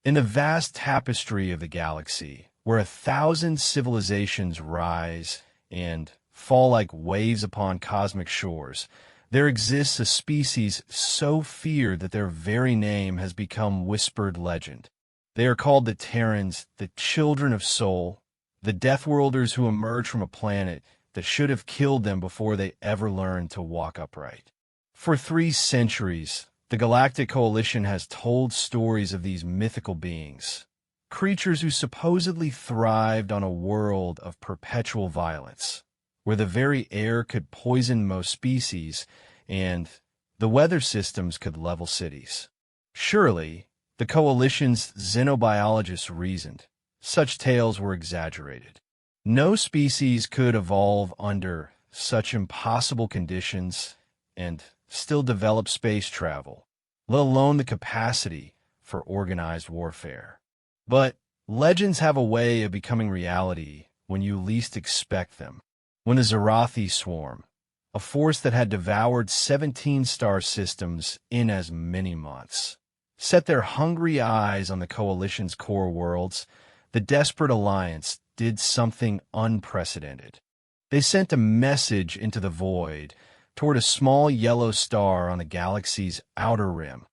In the vast tapestry of the galaxy, where 1,000 civilizations rise and fall like waves upon cosmic shores, there exists a species so feared that their very name has become whispered legend. They are called the Terrans, the children of Sol, the Deathworlders who emerge from a planet that should have killed them before they ever learned to walk upright. For 3 centuries, the Galactic Coalition has told stories of these mythical beings, creatures who supposedly thrived on a world of perpetual violence, where the very air could poison most species and the weather systems could level cities. Surely, the Coalition's xenobiologists reasoned, such tales were exaggerated. No species could evolve under such impossible conditions and still develop space travel, let alone the capacity for organized warfare. But legends have a way of becoming reality when you least expect them. When the Zarathi swarm, a force that had devoured 17 star systems in as many months, set their hungry eyes on the Coalition's core worlds, the desperate alliance did something unprecedented. They sent a message into the void toward a small yellow star on the galaxy's outer rim,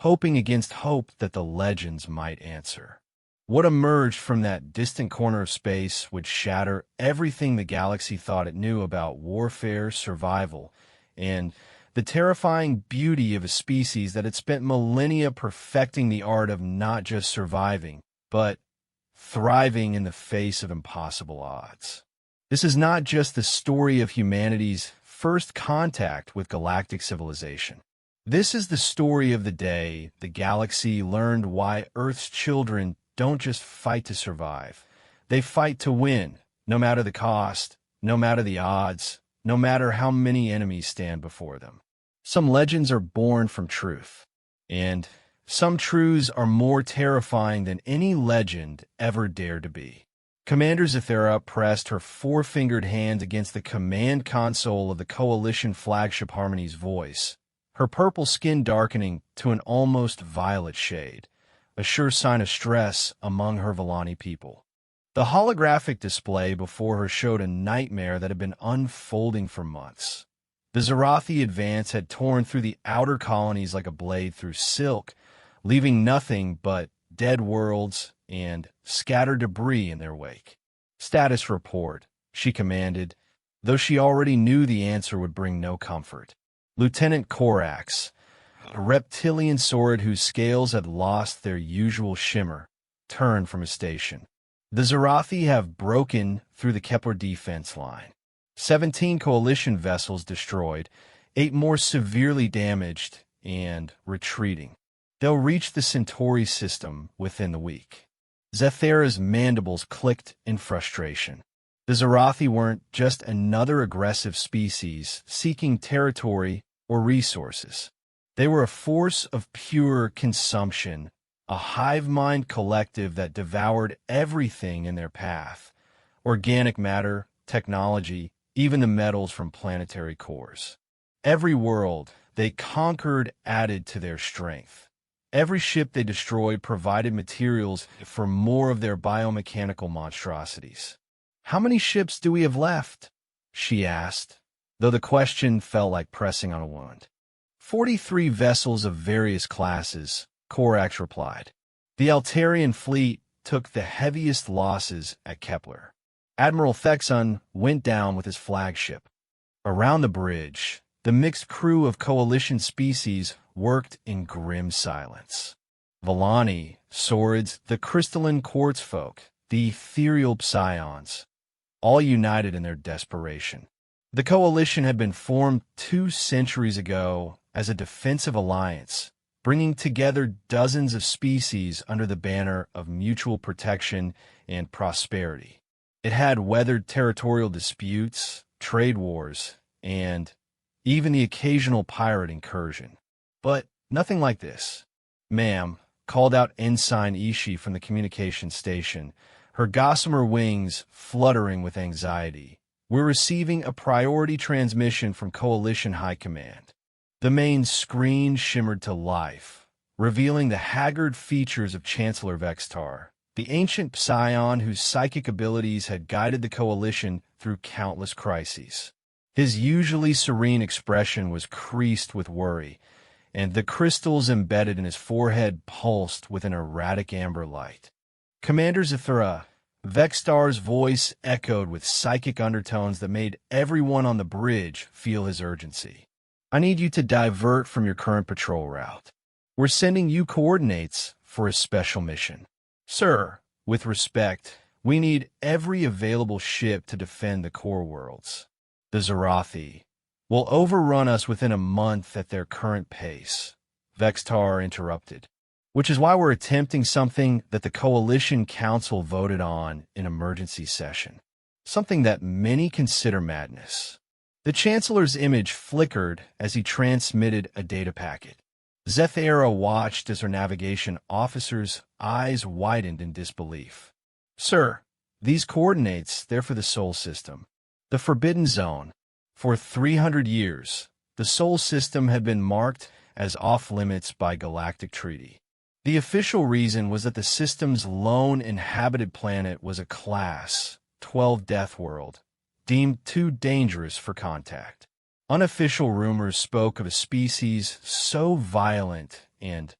hoping against hope that the legends might answer. What emerged from that distant corner of space would shatter everything the galaxy thought it knew about warfare, survival, and the terrifying beauty of a species that had spent millennia perfecting the art of not just surviving, but thriving in the face of impossible odds. This is not just the story of humanity's first contact with galactic civilization. This is the story of the day the galaxy learned why Earth's children don't just fight to survive. They fight to win, no matter the cost, no matter the odds, no matter how many enemies stand before them. Some legends are born from truth, and some truths are more terrifying than any legend ever dared to be. Commander Zathera pressed her 4-fingered hand against the command console of the Coalition flagship Harmony's voice, her purple skin darkening to an almost violet shade, a sure sign of stress among her Villani people. The holographic display before her showed a nightmare that had been unfolding for months. The Zarathi advance had torn through the outer colonies like a blade through silk, leaving nothing but dead worlds and scattered debris in their wake. "Status report," she commanded, though she already knew the answer would bring no comfort. Lieutenant Korax, a reptilian saurid whose scales had lost their usual shimmer, turned from his station. "The Zarathi have broken through the Kepler defense line. 17 Coalition vessels destroyed, 8 more severely damaged and retreating. They'll reach the Centauri system within the week." Zathera's mandibles clicked in frustration. The Zarathi weren't just another aggressive species seeking territory or resources. They were a force of pure consumption, a hive mind collective that devoured everything in their path: organic matter, technology, even the metals from planetary cores. Every world they conquered added to their strength. Every ship they destroyed provided materials for more of their biomechanical monstrosities. "How many ships do we have left?" she asked, though the question felt like pressing on a wound. 43 vessels of various classes," Korax replied. "The Altarian fleet took the heaviest losses at Kepler. Admiral Thexon went down with his flagship." Around the bridge, the mixed crew of Coalition species worked in grim silence. Villani, Saurids, the crystalline quartz folk, the ethereal psions, all united in their desperation. The Coalition had been formed 2 centuries ago as a defensive alliance, bringing together dozens of species under the banner of mutual protection and prosperity. It had weathered territorial disputes, trade wars, and even the occasional pirate incursion. But nothing like this. "Ma'am," called out Ensign Ishii from the communication station, her gossamer wings fluttering with anxiety. "We're receiving a priority transmission from Coalition High Command." The main screen shimmered to life, revealing the haggard features of Chancellor Vextar, the ancient scion whose psychic abilities had guided the coalition through countless crises. His usually serene expression was creased with worry, and the crystals embedded in his forehead pulsed with an erratic amber light. Commander Zephyra, Vextar's voice echoed with psychic undertones that made everyone on the bridge feel his urgency. I need you to divert from your current patrol route. We're sending you coordinates for a special mission. Sir, with respect, we need every available ship to defend the core worlds. The Zarathi will overrun us within a month at their current pace, Vextar interrupted, which is why we're attempting something that the Coalition Council voted on in emergency session, something that many consider madness. The Chancellor's image flickered as he transmitted a data packet. Zethera watched as her navigation officer's eyes widened in disbelief. Sir, these coordinates, they're for the Sol System. The Forbidden Zone. For 300 years, the Sol System had been marked as off-limits by galactic treaty. The official reason was that the system's lone inhabited planet was a Class 12 death world, deemed too dangerous for contact. Unofficial rumors spoke of a species so violent and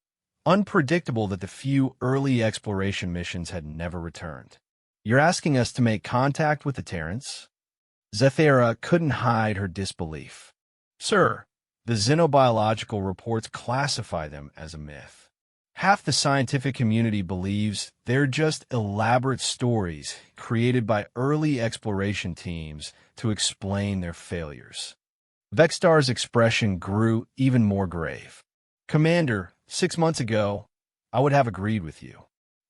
unpredictable that the few early exploration missions had never returned. You're asking us to make contact with the Terrans? Zethera couldn't hide her disbelief. Sir, the xenobiological reports classify them as a myth. Half the scientific community believes they're just elaborate stories created by early exploration teams to explain their failures. Vextar's expression grew even more grave. Commander, 6 months ago, I would have agreed with you.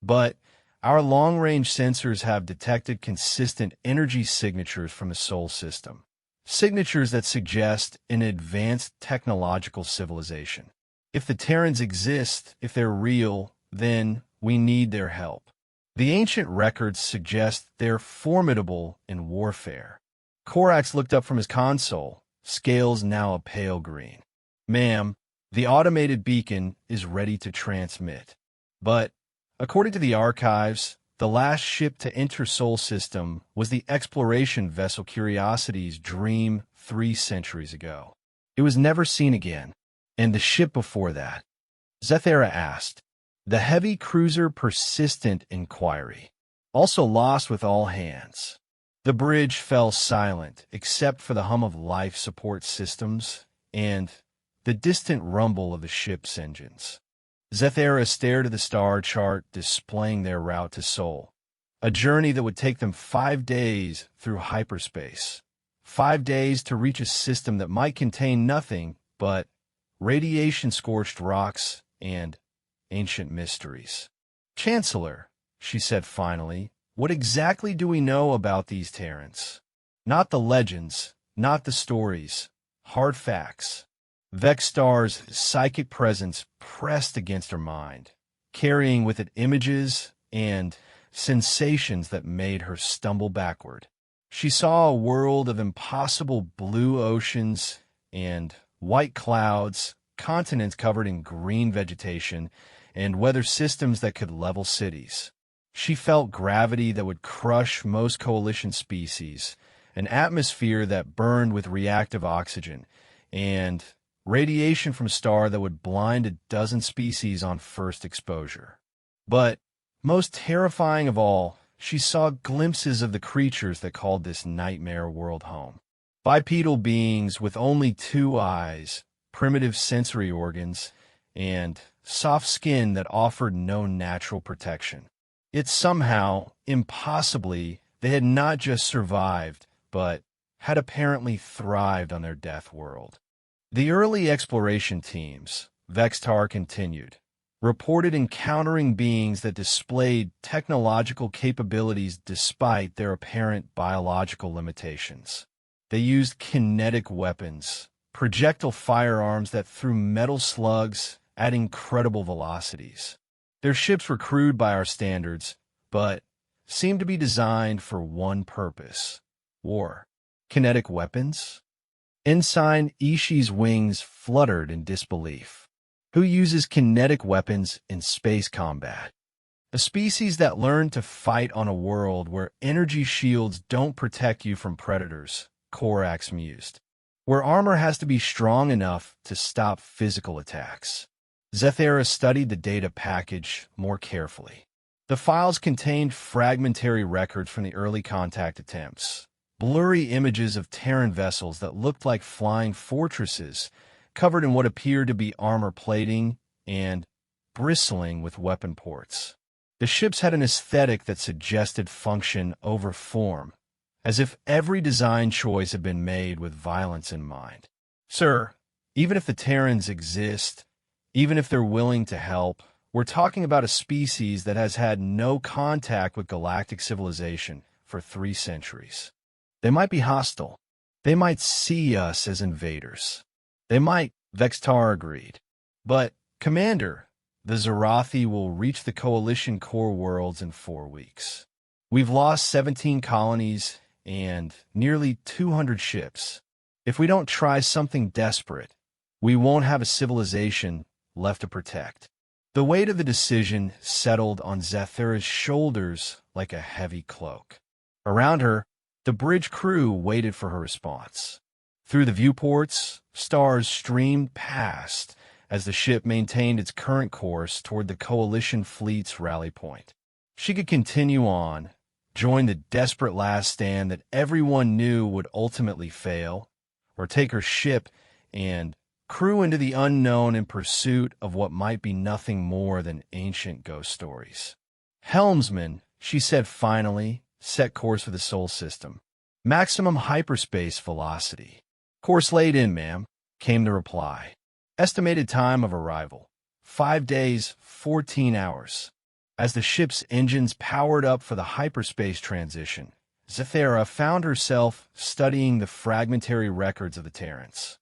But our long-range sensors have detected consistent energy signatures from the Sol System. Signatures that suggest an advanced technological civilization. If the Terrans exist, if they're real, then we need their help. The ancient records suggest they're formidable in warfare. Korax looked up from his console, scales now a pale green. Ma'am, the automated beacon is ready to transmit. But, according to the archives, the last ship to enter Sol System was the exploration vessel Curiosity's Dream 3 centuries ago. It was never seen again. And the ship before that? Zethera asked. The heavy cruiser Persistent Inquiry, also lost with all hands. The bridge fell silent, except for the hum of life support systems and the distant rumble of the ship's engines. Zethera stared at the star chart displaying their route to Sol, a journey that would take them 5 days through hyperspace. 5 days to reach a system that might contain nothing but radiation-scorched rocks and ancient mysteries. Chancellor, she said finally, what exactly do we know about these Terrans? Not the legends, not the stories, hard facts. Vextar's psychic presence pressed against her mind, carrying with it images and sensations that made her stumble backward. She saw a world of impossible blue oceans and white clouds, continents covered in green vegetation, and weather systems that could level cities. She felt gravity that would crush most coalition species, an atmosphere that burned with reactive oxygen, and radiation from a star that would blind a dozen species on first exposure. But, most terrifying of all, she saw glimpses of the creatures that called this nightmare world home. Bipedal beings with only 2 eyes, primitive sensory organs, and soft skin that offered no natural protection. Yet somehow, impossibly, they had not just survived, but had apparently thrived on their death world. The early exploration teams, Vextar continued, reported encountering beings that displayed technological capabilities despite their apparent biological limitations. They used kinetic weapons, projectile firearms that threw metal slugs at incredible velocities. Their ships were crude by our standards, but seemed to be designed for one purpose: war. Kinetic weapons? Ensign Ishii's wings fluttered in disbelief. who uses kinetic weapons in space combat. A species that learned to fight on a world where energy shields don't protect you from predators, Korax mused. Where armor has to be strong enough to stop physical attacks. Zethera studied the data package more carefully. The files contained fragmentary records from the early contact attempts, blurry images of Terran vessels that looked like flying fortresses, covered in what appeared to be armor plating and bristling with weapon ports. The ships had an aesthetic that suggested function over form, as if every design choice had been made with violence in mind. Sir, even if the Terrans exist, even if they're willing to help, we're talking about a species that has had no contact with galactic civilization for 3 centuries. They might be hostile. They might see us as invaders. They might, Vextar agreed. But, Commander, the Zarathi will reach the Coalition core worlds in 4 weeks. We've lost 17 colonies and nearly 200 ships. If we don't try something desperate, we won't have a civilization left to protect. The weight of the decision settled on Zethera's shoulders like a heavy cloak. Around her, the bridge crew waited for her response. Through the viewports, stars streamed past as the ship maintained its current course toward the Coalition fleet's rally point. She could continue on, join the desperate last stand that everyone knew would ultimately fail, or take her ship and crew into the unknown in pursuit of what might be nothing more than ancient ghost stories. Helmsman, she said finally, set course for the Sol system. Maximum hyperspace velocity. Course laid in, ma'am, came the reply. Estimated time of arrival, 5 days, 14 hours. As the ship's engines powered up for the hyperspace transition, Zethera found herself studying the fragmentary records of the Terrans.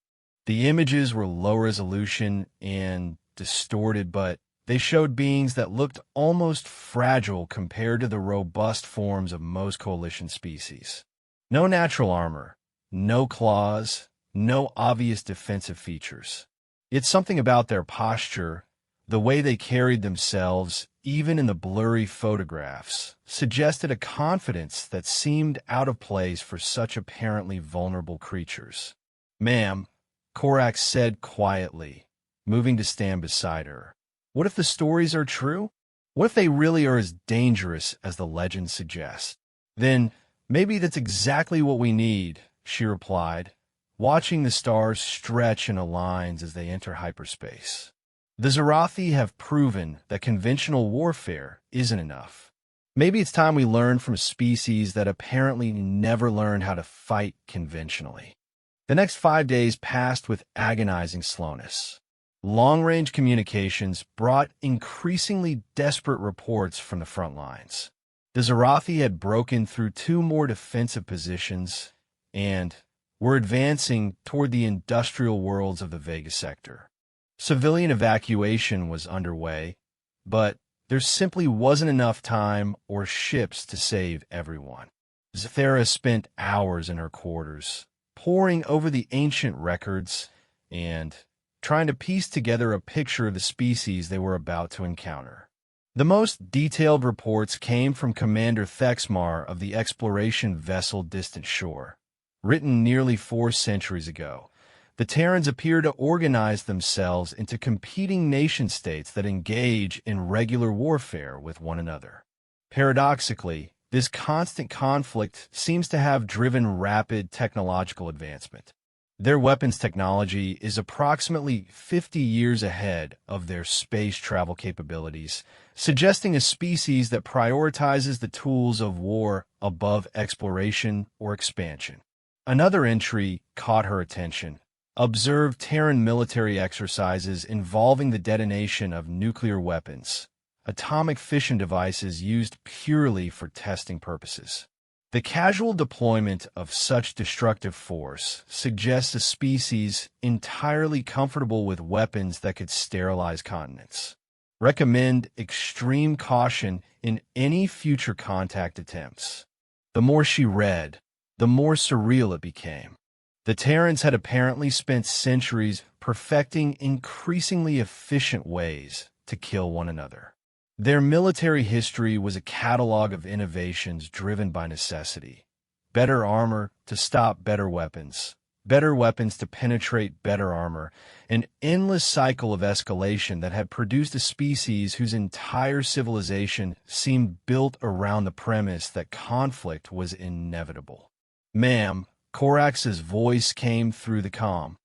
The images were low resolution and distorted, but they showed beings that looked almost fragile compared to the robust forms of most Coalition species. No natural armor, no claws, no obvious defensive features. It's something about their posture, the way they carried themselves, even in the blurry photographs, suggested a confidence that seemed out of place for such apparently vulnerable creatures. Ma'am, Korax said quietly, moving to stand beside her. What if the stories are true? What if they really are as dangerous as the legends suggest? Then, maybe that's exactly what we need, she replied, watching the stars stretch into lines as they enter hyperspace. The Zarathi have proven that conventional warfare isn't enough. Maybe it's time we learn from a species that apparently never learned how to fight conventionally. The next 5 days passed with agonizing slowness. Long-range communications brought increasingly desperate reports from the front lines. The Zarathi had broken through 2 more defensive positions and were advancing toward the industrial worlds of the Vega sector. Civilian evacuation was underway, but there simply wasn't enough time or ships to save everyone. Zethera spent hours in her quarters, poring over the ancient records and trying to piece together a picture of the species they were about to encounter. The most detailed reports came from Commander Thexmar of the exploration vessel Distant Shore. Written nearly 4 centuries ago, the Terrans appear to organize themselves into competing nation-states that engage in regular warfare with one another. Paradoxically, this constant conflict seems to have driven rapid technological advancement. Their weapons technology is approximately 50 years ahead of their space travel capabilities, suggesting a species that prioritizes the tools of war above exploration or expansion. Another entry caught her attention. Observed Terran military exercises involving the detonation of nuclear weapons, atomic fission devices used purely for testing purposes. The casual deployment of such destructive force suggests a species entirely comfortable with weapons that could sterilize continents. Recommend extreme caution in any future contact attempts. The more she read, the more surreal it became. The Terrans had apparently spent centuries perfecting increasingly efficient ways to kill one another. Their military history was a catalog of innovations driven by necessity. Better armor to stop better weapons to penetrate better armor, an endless cycle of escalation that had produced a species whose entire civilization seemed built around the premise that conflict was inevitable. "Ma'am," Korax's voice came through the comm.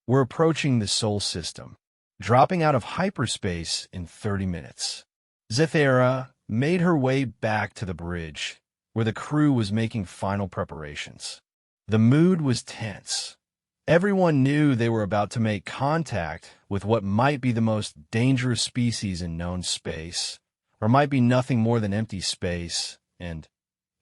"We're approaching the Sol system, dropping out of hyperspace in 30 minutes. Zethera made her way back to the bridge, where the crew was making final preparations. The mood was tense. Everyone knew they were about to make contact with what might be the most dangerous species in known space, or might be nothing more than empty space and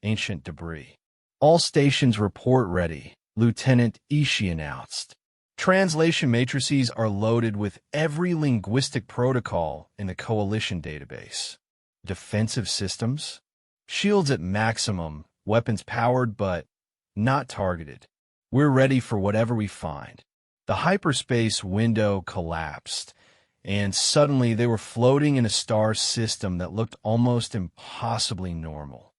ancient debris. "All stations report ready," Lieutenant Ishii announced. "Translation matrices are loaded with every linguistic protocol in the Coalition database. Defensive systems? Shields at maximum, weapons powered but not targeted. We're ready for whatever we find." The hyperspace window collapsed, and suddenly they were floating in a star system that looked almost impossibly normal.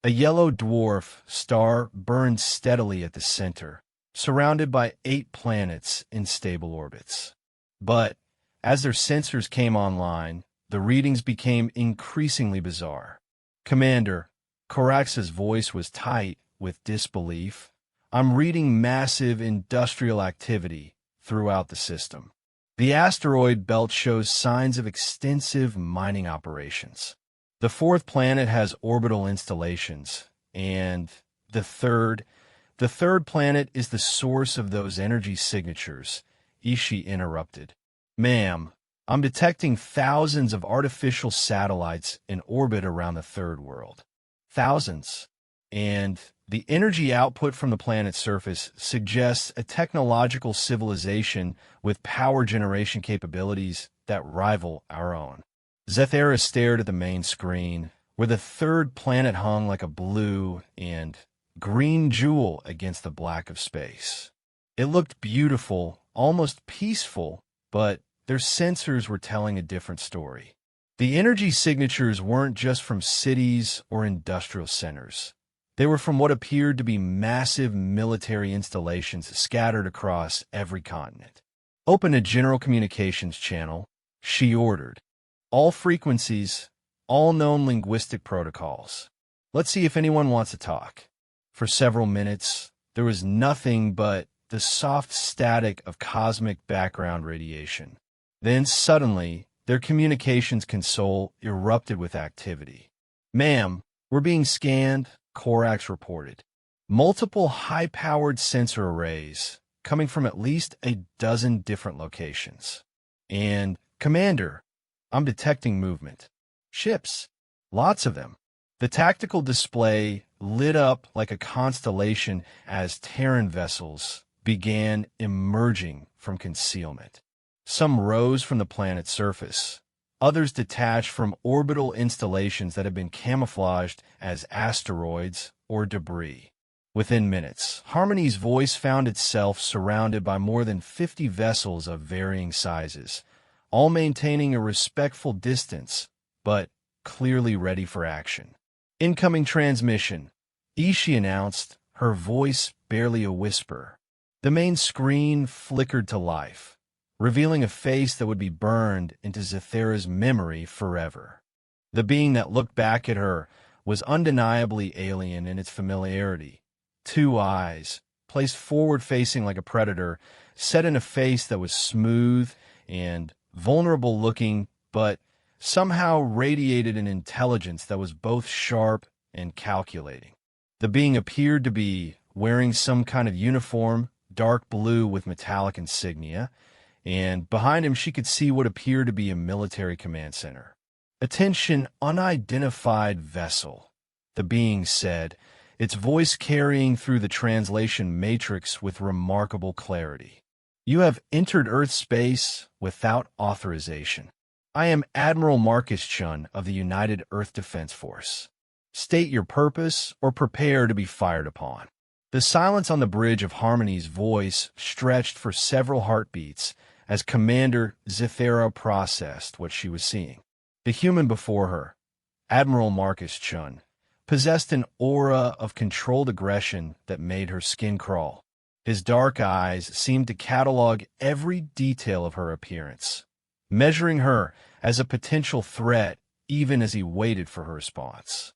A yellow dwarf star burned steadily at the center, surrounded by 8 planets in stable orbits. But as their sensors came online, the readings became increasingly bizarre. "Commander," Korax's voice was tight with disbelief, "I'm reading massive industrial activity throughout the system. The asteroid belt shows signs of extensive mining operations. The 4th planet has orbital installations, and the third planet is the source of those energy signatures," Ishii interrupted. "Ma'am, I'm detecting thousands of artificial satellites in orbit around the 3rd world. Thousands. And the energy output from the planet's surface suggests a technological civilization with power generation capabilities that rival our own." Zethera stared at the main screen, where the 3rd planet hung like a blue and green jewel against the black of space. It looked beautiful, almost peaceful, but their sensors were telling a different story. The energy signatures weren't just from cities or industrial centers. They were from what appeared to be massive military installations scattered across every continent. "Open a general communications channel," she ordered. "All frequencies, all known linguistic protocols. Let's see if anyone wants to talk." For several minutes, there was nothing but the soft static of cosmic background radiation. Then suddenly, their communications console erupted with activity. "Ma'am, we're being scanned," Korax reported. "Multiple high-powered sensor arrays coming from at least a dozen different locations. And, Commander, I'm detecting movement. Ships. Lots of them." The tactical display lit up like a constellation as Terran vessels began emerging from concealment. Some rose from the planet's surface. Others detached from orbital installations that had been camouflaged as asteroids or debris. Within minutes, Harmony's voice found itself surrounded by more than 50 vessels of varying sizes, all maintaining a respectful distance, but clearly ready for action. "Incoming transmission," Ishii announced, her voice barely a whisper. The main screen flickered to life, revealing a face that would be burned into Zethera's memory forever. The being that looked back at her was undeniably alien in its familiarity. 2 eyes, placed forward-facing like a predator, set in a face that was smooth and vulnerable-looking, but somehow radiated an intelligence that was both sharp and calculating. The being appeared to be wearing some kind of uniform, dark blue with metallic insignia, and behind him she could see what appeared to be a military command center. "Attention, unidentified vessel," the being said, its voice carrying through the translation matrix with remarkable clarity. "You have entered Earth space without authorization. I am Admiral Marcus Chun of the United Earth Defense Force. State your purpose or prepare to be fired upon." The silence on the bridge of Harmony's voice stretched for several heartbeats as Commander Zithera processed what she was seeing. The human before her, Admiral Marcus Chun, possessed an aura of controlled aggression that made her skin crawl. His dark eyes seemed to catalog every detail of her appearance, measuring her as a potential threat even as he waited for her response.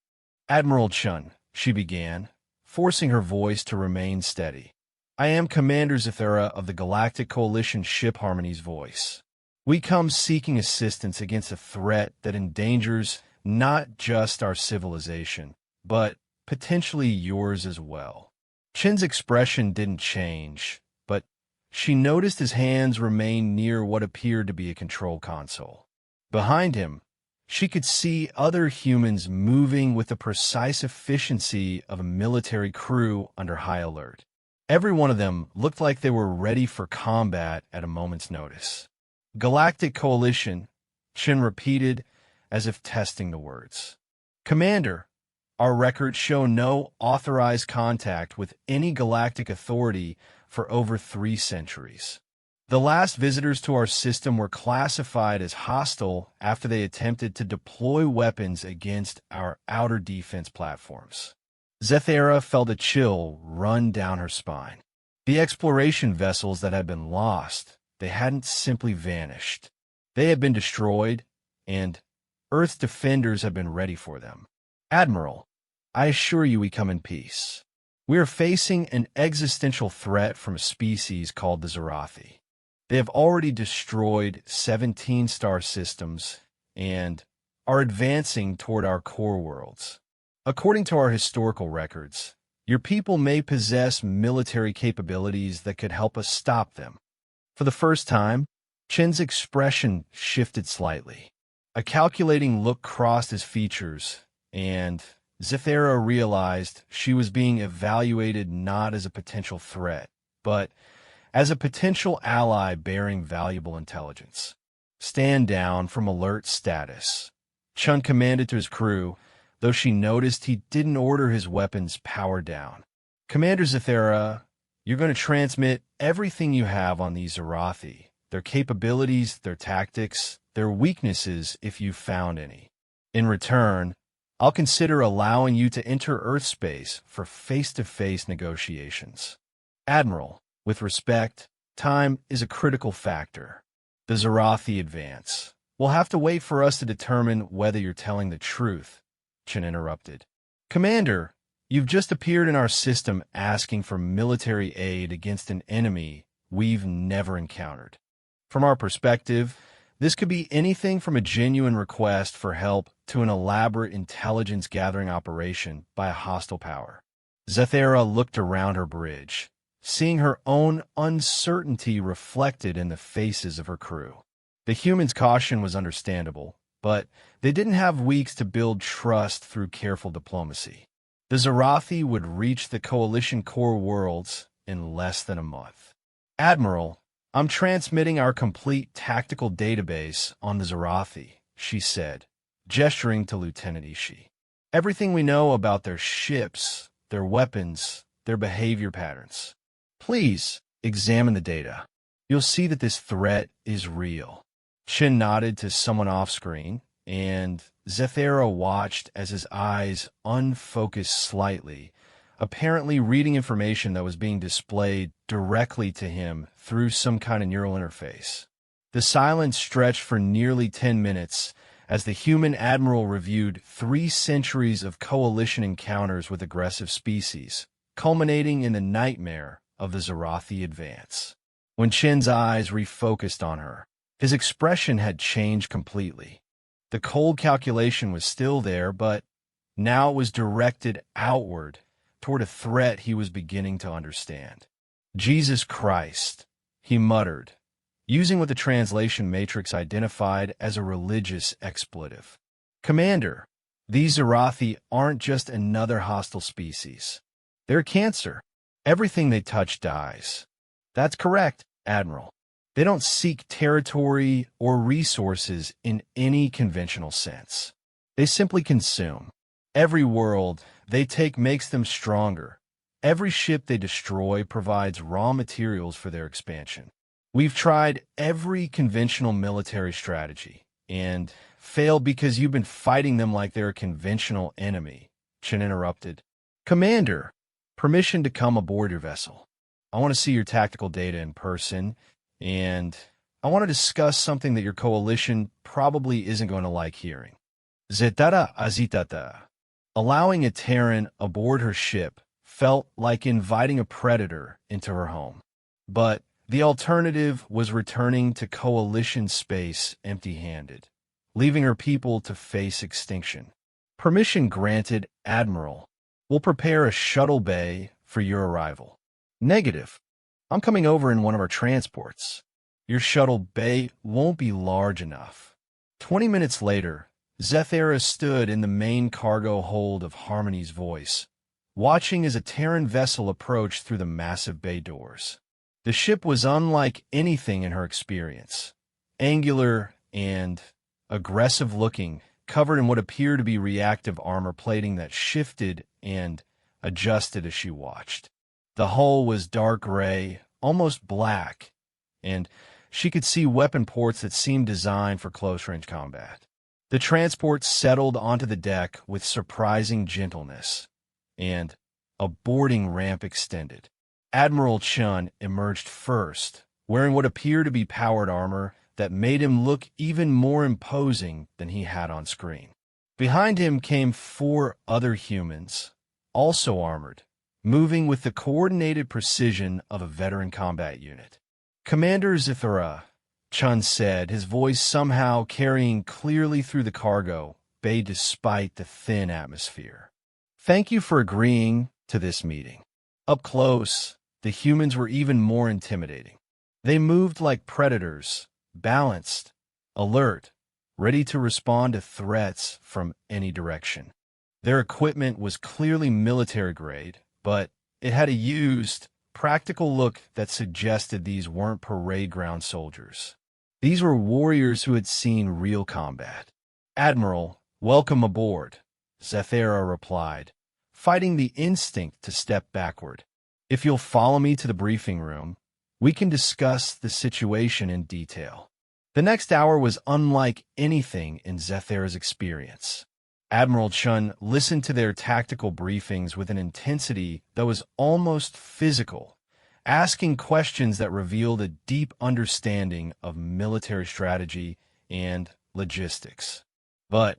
"Admiral Chun," she began, forcing her voice to remain steady. "I am Commander Zithera of the Galactic Coalition ship Harmony's voice. We come seeking assistance against a threat that endangers not just our civilization, but potentially yours as well." Chin's expression didn't change, but she noticed his hands remained near what appeared to be a control console. Behind him, she could see other humans moving with the precise efficiency of a military crew under high alert. Every one of them looked like they were ready for combat at a moment's notice. "Galactic Coalition," Chin repeated as if testing the words. "Commander, our records show no authorized contact with any galactic authority for over 3 centuries. The last visitors to our system were classified as hostile after they attempted to deploy weapons against our outer defense platforms." Zethera felt a chill run down her spine. The exploration vessels that had been lost, they hadn't simply vanished. They had been destroyed, and Earth's defenders had been ready for them. "Admiral, I assure you we come in peace. We are facing an existential threat from a species called the Zarathi. They have already destroyed 17 star systems and are advancing toward our core worlds. According to our historical records, your people may possess military capabilities that could help us stop them." For the first time, Chin's expression shifted slightly. A calculating look crossed his features, and Zithera realized she was being evaluated not as a potential threat, but as a potential ally bearing valuable intelligence. "Stand down from alert status," Chun commanded to his crew, though she noticed he didn't order his weapons powered down. "Commander Zithera, you're going to transmit everything you have on these Zarathi, their capabilities, their tactics, their weaknesses if you've found any. In return, I'll consider allowing you to enter Earth space for face-to-face negotiations. Admiral, with respect, time is a critical factor. The Zarathi advance. We'll have to wait for us to determine whether you're telling the truth," Chin interrupted. "Commander, you've just appeared in our system asking for military aid against an enemy we've never encountered. From our perspective, this could be anything from a genuine request for help to an elaborate intelligence-gathering operation by a hostile power." Zethera looked around her bridge, seeing her own uncertainty reflected in the faces of her crew. The humans' caution was understandable, but they didn't have weeks to build trust through careful diplomacy. The Zarathi would reach the Coalition core worlds in less than a month. "Admiral, I'm transmitting our complete tactical database on the Zarathi," she said, gesturing to Lieutenant Ishii. "Everything we know about their ships, their weapons, their behavior patterns. Please examine the data. You'll see that this threat is real." Chin nodded to someone off-screen, and Zethera watched as his eyes unfocused slightly, apparently reading information that was being displayed directly to him through some kind of neural interface. The silence stretched for nearly 10 minutes as the human admiral reviewed 3 centuries of coalition encounters with aggressive species, culminating in the nightmare of the Zarathi advance. When Chin's eyes refocused on her, his expression had changed completely. The cold calculation was still there, but now it was directed outward toward a threat he was beginning to understand. "Jesus Christ," he muttered, using what the translation matrix identified as a religious expletive. "Commander, these Zarathi aren't just another hostile species. They're cancer. Everything they touch dies." "That's correct, Admiral. They don't seek territory or resources in any conventional sense. They simply consume. Every world they take makes them stronger. Every ship they destroy provides raw materials for their expansion. We've tried every conventional military strategy and failed because you've been fighting them like they're a conventional enemy, Chen interrupted. Commander, permission to come aboard your vessel. I want to see your tactical data in person, and I want to discuss something that your coalition probably isn't going to like hearing. Zetara azitata. Allowing a Terran aboard her ship felt like inviting a predator into her home. But the alternative was returning to coalition space empty-handed, leaving her people to face extinction. Permission granted, Admiral. We'll prepare a shuttle bay for your arrival. Negative. I'm coming over in one of our transports. Your shuttle bay won't be large enough. 20 minutes later, Zethara stood in the main cargo hold of Harmony's Voice, watching as a Terran vessel approached through the massive bay doors. The ship was unlike anything in her experience. Angular and aggressive-looking, covered in what appeared to be reactive armor plating that shifted and adjusted as she watched. The hull was dark gray, almost black, and she could see weapon ports that seemed designed for close-range combat. The transport settled onto the deck with surprising gentleness, and a boarding ramp extended. Admiral Chun emerged first, wearing what appeared to be powered armor that made him look even more imposing than he had on screen. Behind him came 4 other humans, also armored, moving with the coordinated precision of a veteran combat unit. Commander Zithara, Chun said, his voice somehow carrying clearly through the cargo bay despite the thin atmosphere. Thank you for agreeing to this meeting. Up close, the humans were even more intimidating. They moved like predators, balanced, alert, ready to respond to threats from any direction. Their equipment was clearly military grade, but it had a used, practical look that suggested these weren't parade ground soldiers. These were warriors who had seen real combat. Admiral, welcome aboard, Zethara replied, fighting the instinct to step backward. If you'll follow me to the briefing room, we can discuss the situation in detail. The next hour was unlike anything in Zethara's experience. Admiral Chun listened to their tactical briefings with an intensity that was almost physical, asking questions that revealed a deep understanding of military strategy and logistics. But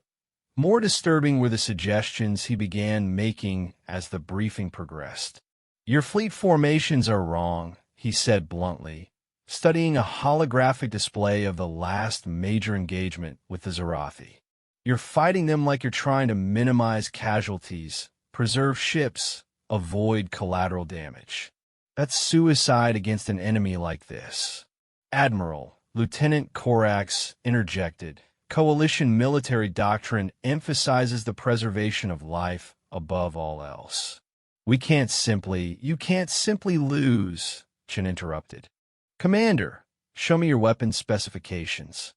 more disturbing were the suggestions he began making as the briefing progressed. Your fleet formations are wrong, he said bluntly, studying a holographic display of the last major engagement with the Zarathi. You're fighting them like you're trying to minimize casualties, preserve ships, avoid collateral damage. That's suicide against an enemy like this. Admiral, Lieutenant Korax interjected. Coalition military doctrine emphasizes the preservation of life above all else. You can't simply lose, Chen interrupted. Commander, show me your weapon specifications.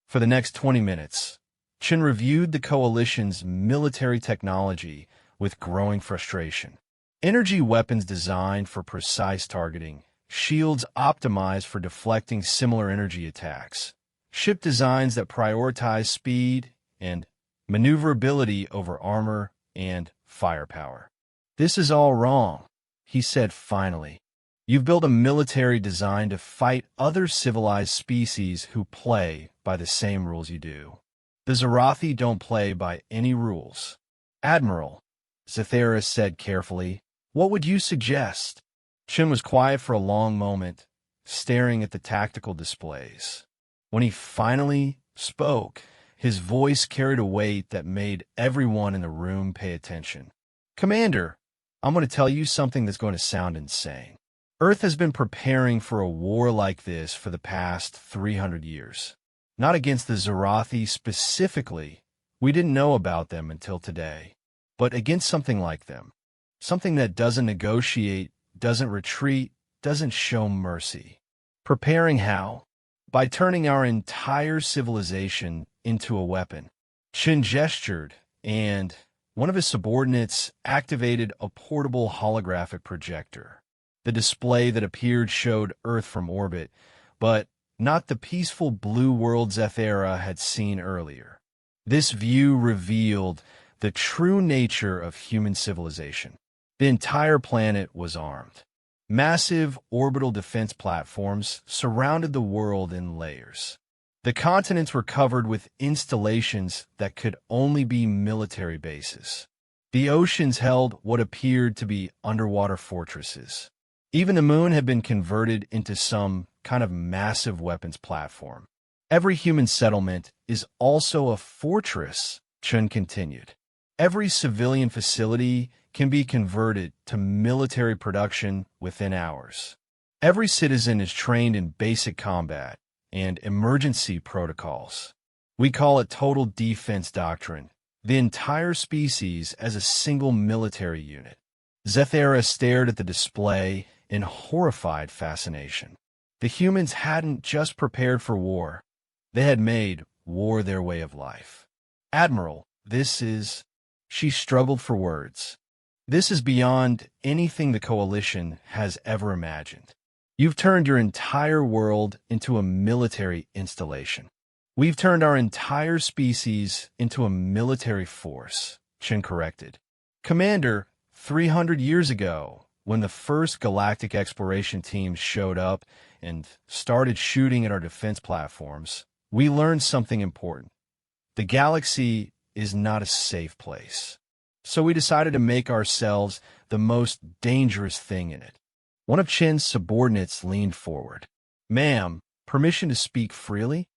For the next 20 minutes, Chen reviewed the Coalition's military technology with growing frustration. Energy weapons designed for precise targeting, shields optimized for deflecting similar energy attacks, ship designs that prioritize speed and maneuverability over armor and firepower. This is all wrong, he said finally. You've built a military designed to fight other civilized species who play by the same rules you do. The Zarathi don't play by any rules. Admiral, Zethara said carefully, what would you suggest? Chen was quiet for a long moment, staring at the tactical displays. When he finally spoke, his voice carried a weight that made everyone in the room pay attention. Commander, I'm going to tell you something that's going to sound insane. Earth has been preparing for a war like this for the past 300 years. Not against the Zarathi specifically. We didn't know about them until today. But against something like them. Something that doesn't negotiate, doesn't retreat, doesn't show mercy. Preparing how? By turning our entire civilization into a weapon. Chen gestured, and one of his subordinates activated a portable holographic projector. The display that appeared showed Earth from orbit, but not the peaceful blue world Zethera had seen earlier. This view revealed the true nature of human civilization. The entire planet was armed. Massive orbital defense platforms surrounded the world in layers. The continents were covered with installations that could only be military bases. The oceans held what appeared to be underwater fortresses. Even the moon had been converted into some kind of massive weapons platform. Every human settlement is also a fortress, Chun continued. Every civilian facility can be converted to military production within hours. Every citizen is trained in basic combat and emergency protocols. We call it total defense doctrine, the entire species as a single military unit. Zethera stared at the display in horrified fascination. The humans hadn't just prepared for war, they had made war their way of life. Admiral, this is... She struggled for words. This is beyond anything the Coalition has ever imagined. You've turned your entire world into a military installation. We've turned our entire species into a military force, Chen corrected. Commander, 300 years ago, when the first galactic exploration teams showed up and started shooting at our defense platforms, we learned something important. The galaxy is not a safe place. So we decided to make ourselves the most dangerous thing in it. One of Chen's subordinates leaned forward. Ma'am, permission to speak freely?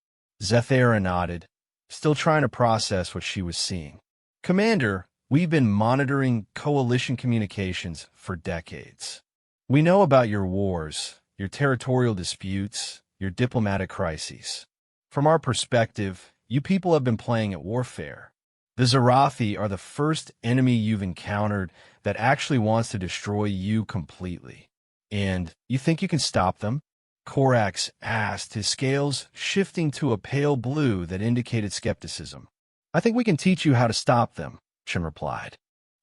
Zethera nodded, still trying to process what she was seeing. Commander, we've been monitoring Coalition communications for decades. We know about your wars, your territorial disputes, your diplomatic crises. From our perspective, you people have been playing at warfare. The Zarathi are the first enemy you've encountered that actually wants to destroy you completely. And you think you can stop them? Korax asked, his scales shifting to a pale blue that indicated skepticism. I think we can teach you how to stop them, Chen replied.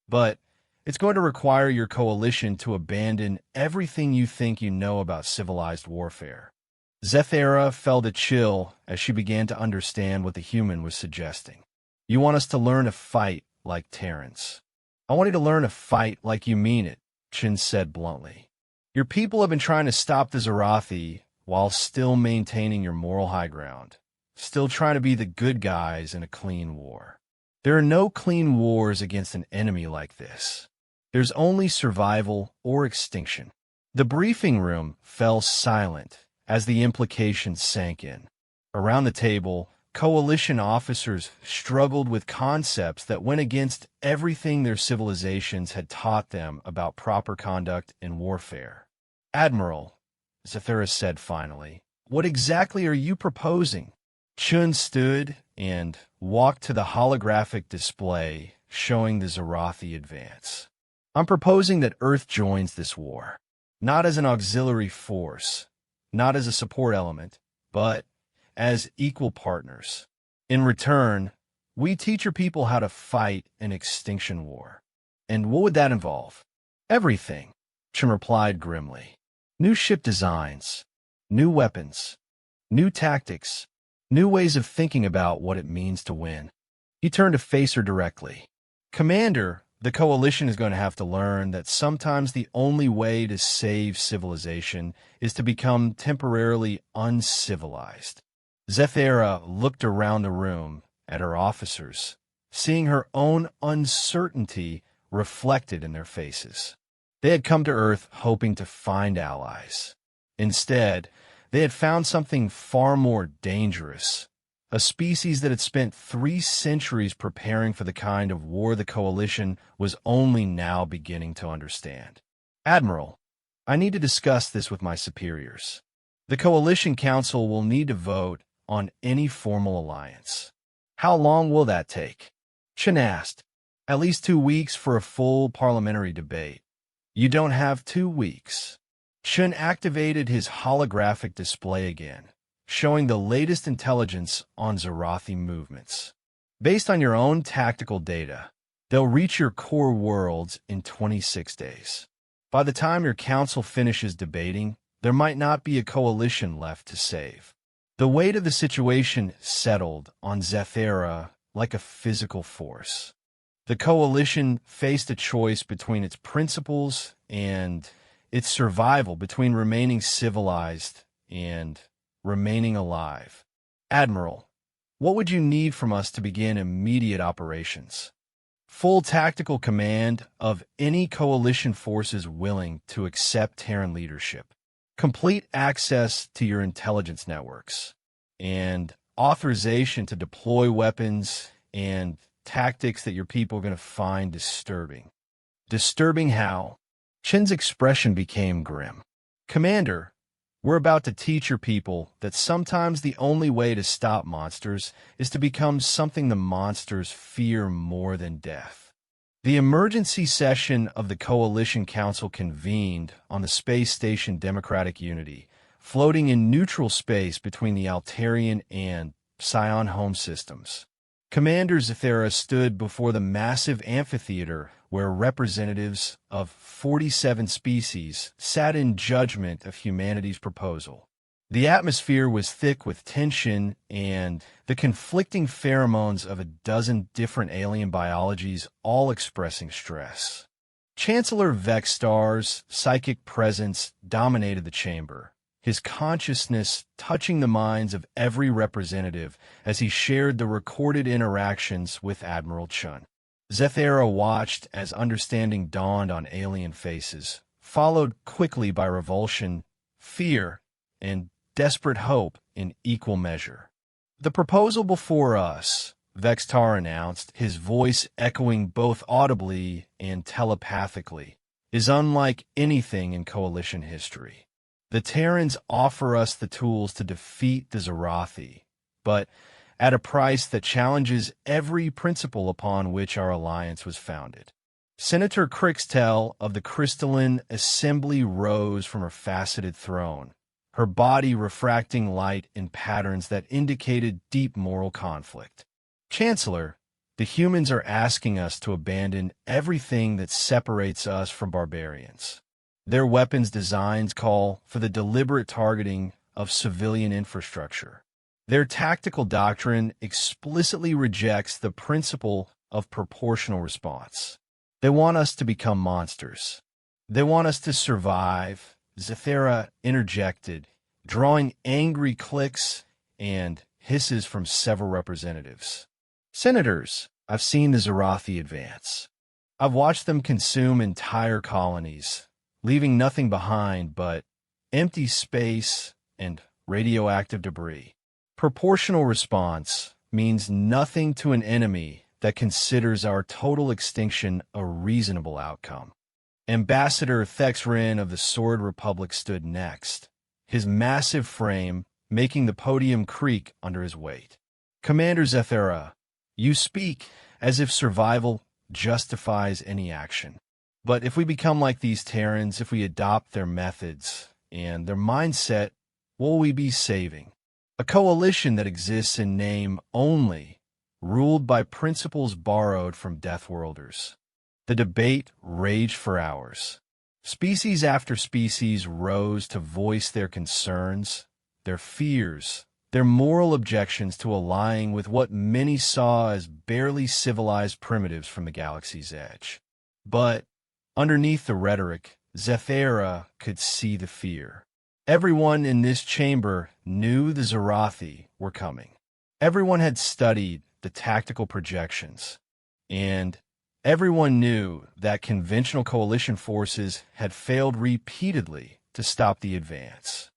But it's going to require your coalition to abandon everything you think you know about civilized warfare. Zethera felt a chill as she began to understand what the human was suggesting. You want us to learn to fight like Terrans. I want you to learn to fight like you mean it, Chen said bluntly. Your people have been trying to stop the Zarathi while still maintaining your moral high ground, still trying to be the good guys in a clean war. There are no clean wars against an enemy like this. There's only survival or extinction. The briefing room fell silent as the implications sank in. Around the table, Coalition officers struggled with concepts that went against everything their civilizations had taught them about proper conduct in warfare. Admiral, Zethera said finally, what exactly are you proposing? Chun stood and walked to the holographic display showing the Zarathi advance. I'm proposing that Earth joins this war, not as an auxiliary force, not as a support element, but as equal partners. In return, we teach your people how to fight an extinction war. And what would that involve? Everything, Chen replied grimly. New ship designs, new weapons, new tactics, new ways of thinking about what it means to win. He turned to face her directly. Commander, the Coalition is going to have to learn that sometimes the only way to save civilization is to become temporarily uncivilized. Zethera looked around the room at her officers, seeing her own uncertainty reflected in their faces. They had come to Earth hoping to find allies. Instead, they had found something far more dangerous, a species that had spent 3 centuries preparing for the kind of war the Coalition was only now beginning to understand. Admiral, I need to discuss this with my superiors. The Coalition Council will need to vote on any formal alliance. How long will that take? Chen asked. At least 2 weeks for a full parliamentary debate. You don't have 2 weeks. Chen activated his holographic display again, showing the latest intelligence on Zarathi movements. Based on your own tactical data, They'll reach your core worlds in 26 days. By the time your council finishes debating, there might not be a coalition left to save. The weight of the situation settled on Zethera like a physical force. The coalition faced a choice between its principles and its survival, between remaining civilized and remaining alive. Admiral, what would you need from us to begin immediate operations? Full tactical command of any coalition forces willing to accept Terran leadership, complete access to your intelligence networks, and authorization to deploy weapons and tactics that your people are going to find disturbing. Disturbing how? Chin's expression became grim. Commander, we're about to teach your people that sometimes the only way to stop monsters is to become something the monsters fear more than death. The emergency session of the Coalition Council convened on the space station Democratic Unity, floating in neutral space between the Altarian and Psion home systems. Commander Zethera stood before the massive amphitheater where representatives of 47 species sat in judgment of humanity's proposal. The atmosphere was thick with tension and the conflicting pheromones of a dozen different alien biologies, all expressing stress. Chancellor Vexstar's psychic presence dominated the chamber, his consciousness touching the minds of every representative as he shared the recorded interactions with Admiral Chun. Zethera watched as understanding dawned on alien faces, followed quickly by revulsion, fear, and desperate hope in equal measure. The proposal before us, Vextar announced, his voice echoing both audibly and telepathically, is unlike anything in Coalition history. The Terrans offer us the tools to defeat the Zarathi, but at a price that challenges every principle upon which our alliance was founded. Senator Crixtel of the Crystalline Assembly rose from her faceted throne, her body refracting light in patterns that indicated deep moral conflict. Chancellor, the humans are asking us to abandon everything that separates us from barbarians. Their weapons designs call for the deliberate targeting of civilian infrastructure. Their tactical doctrine explicitly rejects the principle of proportional response. They want us to become monsters. They want us to survive. Zethera interjected, drawing angry clicks and hisses from several representatives. Senators, I've seen the Zarathi advance. I've watched them consume entire colonies, leaving nothing behind but empty space and radioactive debris. Proportional response means nothing to an enemy that considers our total extinction a reasonable outcome. Ambassador Thexrin of the Sword Republic stood next, his massive frame making the podium creak under his weight. Commander Zethera, you speak as if survival justifies any action. But if we become like these Terrans, if we adopt their methods and their mindset, what will we be saving? A coalition that exists in name only, ruled by principles borrowed from Deathworlders. The debate raged for hours. Species after species rose to voice their concerns, their fears, their moral objections to allying with what many saw as barely civilized primitives from the galaxy's edge. But underneath the rhetoric, Zethera could see the fear. Everyone in this chamber knew the Zarathi were coming. Everyone had studied the tactical projections, and everyone knew that conventional coalition forces had failed repeatedly to stop the advance.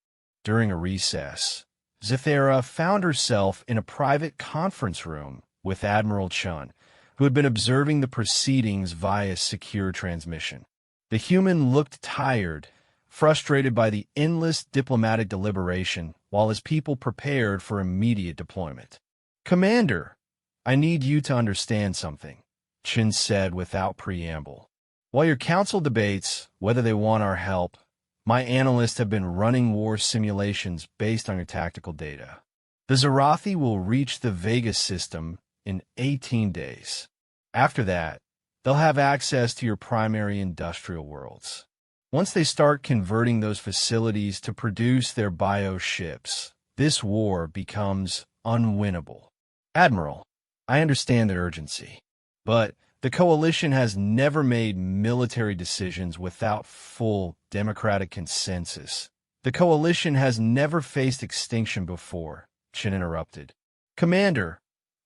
During a recess, Zethera found herself in a private conference room with Admiral Chun, who had been observing the proceedings via secure transmission. The human looked tired, frustrated by the endless diplomatic deliberation, while his people prepared for immediate deployment. Commander, I need you to understand something, Chin said without preamble. While your council debates whether they want our help, my analysts have been running war simulations based on your tactical data. The Zarathi will reach the Vegas system in 18 days. After that, They'll have access to your primary industrial worlds. Once they start converting those facilities to produce their bioships, this war becomes unwinnable. Admiral, I understand the urgency, but the coalition has never made military decisions without full democratic consensus. The coalition has never faced extinction before, Chen interrupted. Commander,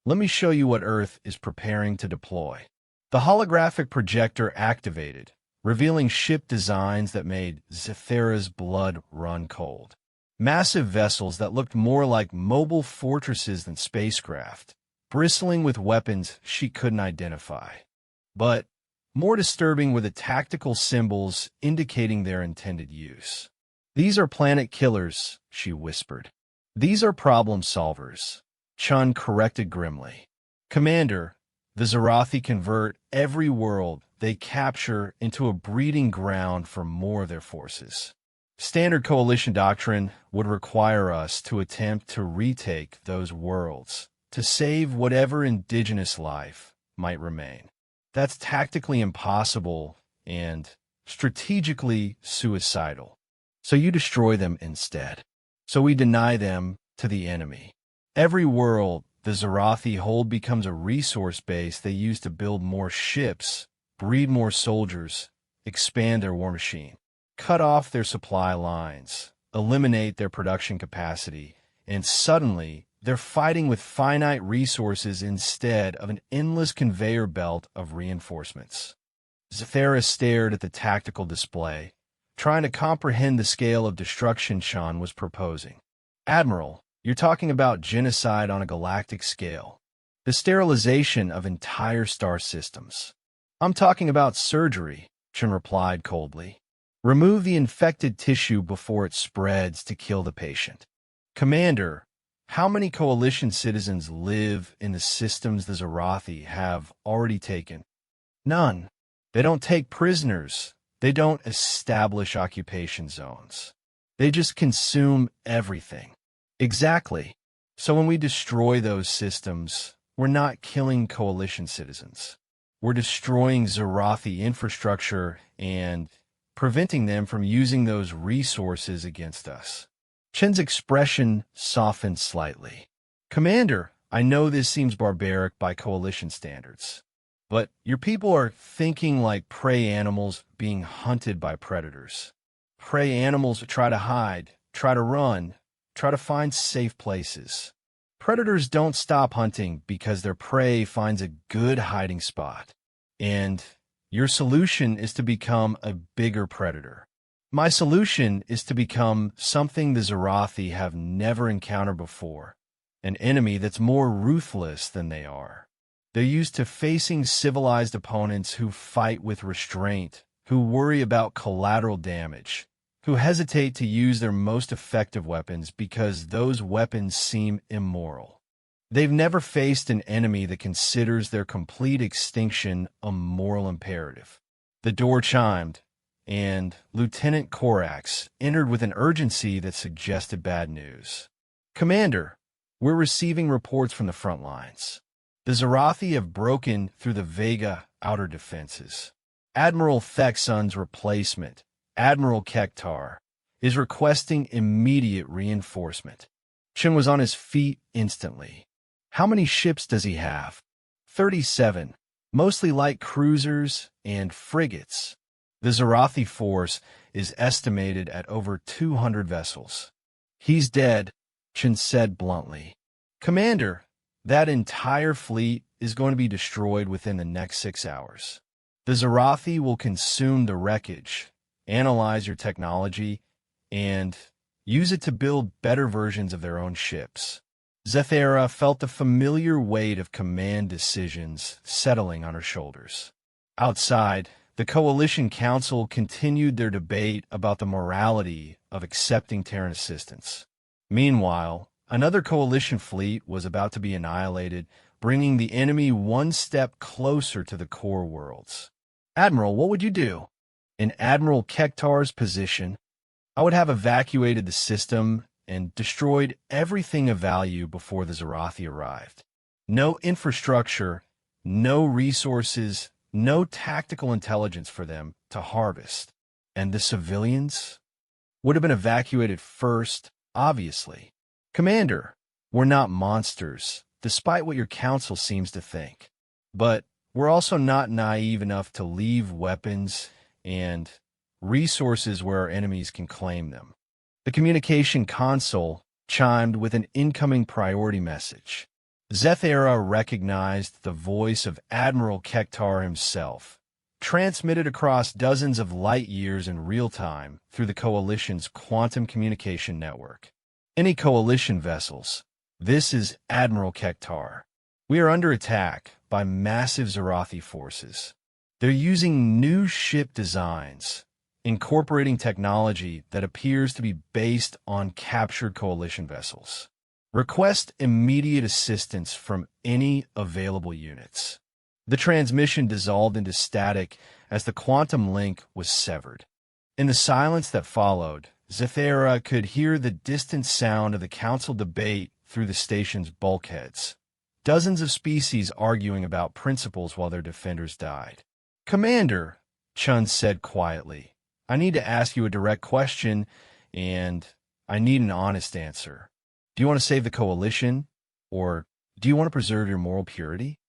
let me show you what Earth is preparing to deploy. The holographic projector activated, revealing ship designs that made Zethera's blood run cold. Massive vessels that looked more like mobile fortresses than spacecraft, bristling with weapons she couldn't identify. But more disturbing were the tactical symbols indicating their intended use. These are planet killers, she whispered. These are problem solvers, Chun corrected grimly. Commander, the Zarathi convert every world they capture into a breeding ground for more of their forces. Standard coalition doctrine would require us to attempt to retake those worlds, to save whatever indigenous life might remain. That's tactically impossible and strategically suicidal. So you destroy them instead. So we deny them to the enemy. Every world the Zarathi hold becomes a resource base they use to build more ships, breed more soldiers, expand their war machine, cut off their supply lines, eliminate their production capacity, and suddenly they're fighting with finite resources instead of an endless conveyor belt of reinforcements. Zethera stared at the tactical display, trying to comprehend the scale of destruction Shan was proposing. Admiral, you're talking about genocide on a galactic scale. The sterilization of entire star systems. I'm talking about surgery, Chen replied coldly. Remove the infected tissue before it spreads to kill the patient. Commander, how many coalition citizens live in the systems the Zarathi have already taken? None. They don't take prisoners. They don't establish occupation zones. They just consume everything. Exactly. So when we destroy those systems, we're not killing coalition citizens. We're destroying Zarathi infrastructure and preventing them from using those resources against us. Chen's expression softened slightly. Commander, I know this seems barbaric by coalition standards, but your people are thinking like prey animals being hunted by predators. Prey animals try to hide, try to run, try to find safe places. Predators don't stop hunting because their prey finds a good hiding spot. And your solution is to become a bigger predator. My solution is to become something the Zarathi have never encountered before, an enemy that's more ruthless than they are. They're used to facing civilized opponents who fight with restraint, who worry about collateral damage, who hesitate to use their most effective weapons because those weapons seem immoral. They've never faced an enemy that considers their complete extinction a moral imperative. The door chimed, and Lieutenant Korax entered with an urgency that suggested bad news. Commander, we're receiving reports from the front lines. The Zarathi have broken through the Vega outer defenses. Admiral Thexun's replacement, Admiral Kektar, is requesting immediate reinforcement. Chen was on his feet instantly. How many ships does he have? 37, mostly light cruisers and frigates. The Zarathi force is estimated at over 200 vessels. He's dead, Chen said bluntly. Commander, that entire fleet is going to be destroyed within the next 6 hours. The Zarathi will consume the wreckage, analyze your technology, and use it to build better versions of their own ships. Zethera felt the familiar weight of command decisions settling on her shoulders. Outside, the Coalition Council continued their debate about the morality of accepting Terran assistance. Meanwhile, another Coalition fleet was about to be annihilated, bringing the enemy one step closer to the core worlds. Admiral, what would you do? In Admiral Kektar's position, I would have evacuated the system and destroyed everything of value before the Zarathi arrived. No infrastructure, no resources, no tactical intelligence for them to harvest. And the civilians would have been evacuated first, obviously. Commander, we're not monsters, despite what your council seems to think. But we're also not naive enough to leave weapons and resources where our enemies can claim them. The communication console chimed with an incoming priority message. Zethera recognized the voice of Admiral Kektar himself, transmitted across dozens of light years in real time through the Coalition's quantum communication network. Any Coalition vessels, this is Admiral Kektar. We are under attack by massive Zarathi forces. They're using new ship designs, incorporating technology that appears to be based on captured Coalition vessels. Request immediate assistance from any available units. The transmission dissolved into static as the quantum link was severed. In the silence that followed, Zethera could hear the distant sound of the council debate through the station's bulkheads. Dozens of species arguing about principles while their defenders died. Commander, Chun said quietly, I need to ask you a direct question, and I need an honest answer. Do you want to save the Coalition, or do you want to preserve your moral purity?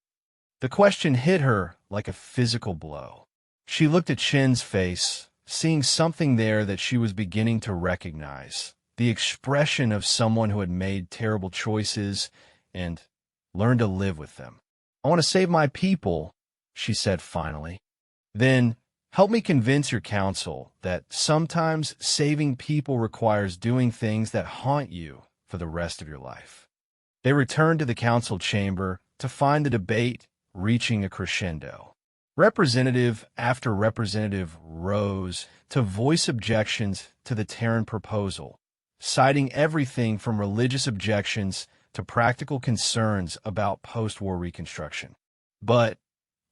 The question hit her like a physical blow. She looked at Chen's face, seeing something there that she was beginning to recognize, the expression of someone who had made terrible choices and learned to live with them. I want to save my people, she said finally. Then, help me convince your council that sometimes saving people requires doing things that haunt you for the rest of your life. They returned to the council chamber to find the debate reaching a crescendo. Representative after representative rose to voice objections to the Terran proposal, citing everything from religious objections to practical concerns about post-war reconstruction. But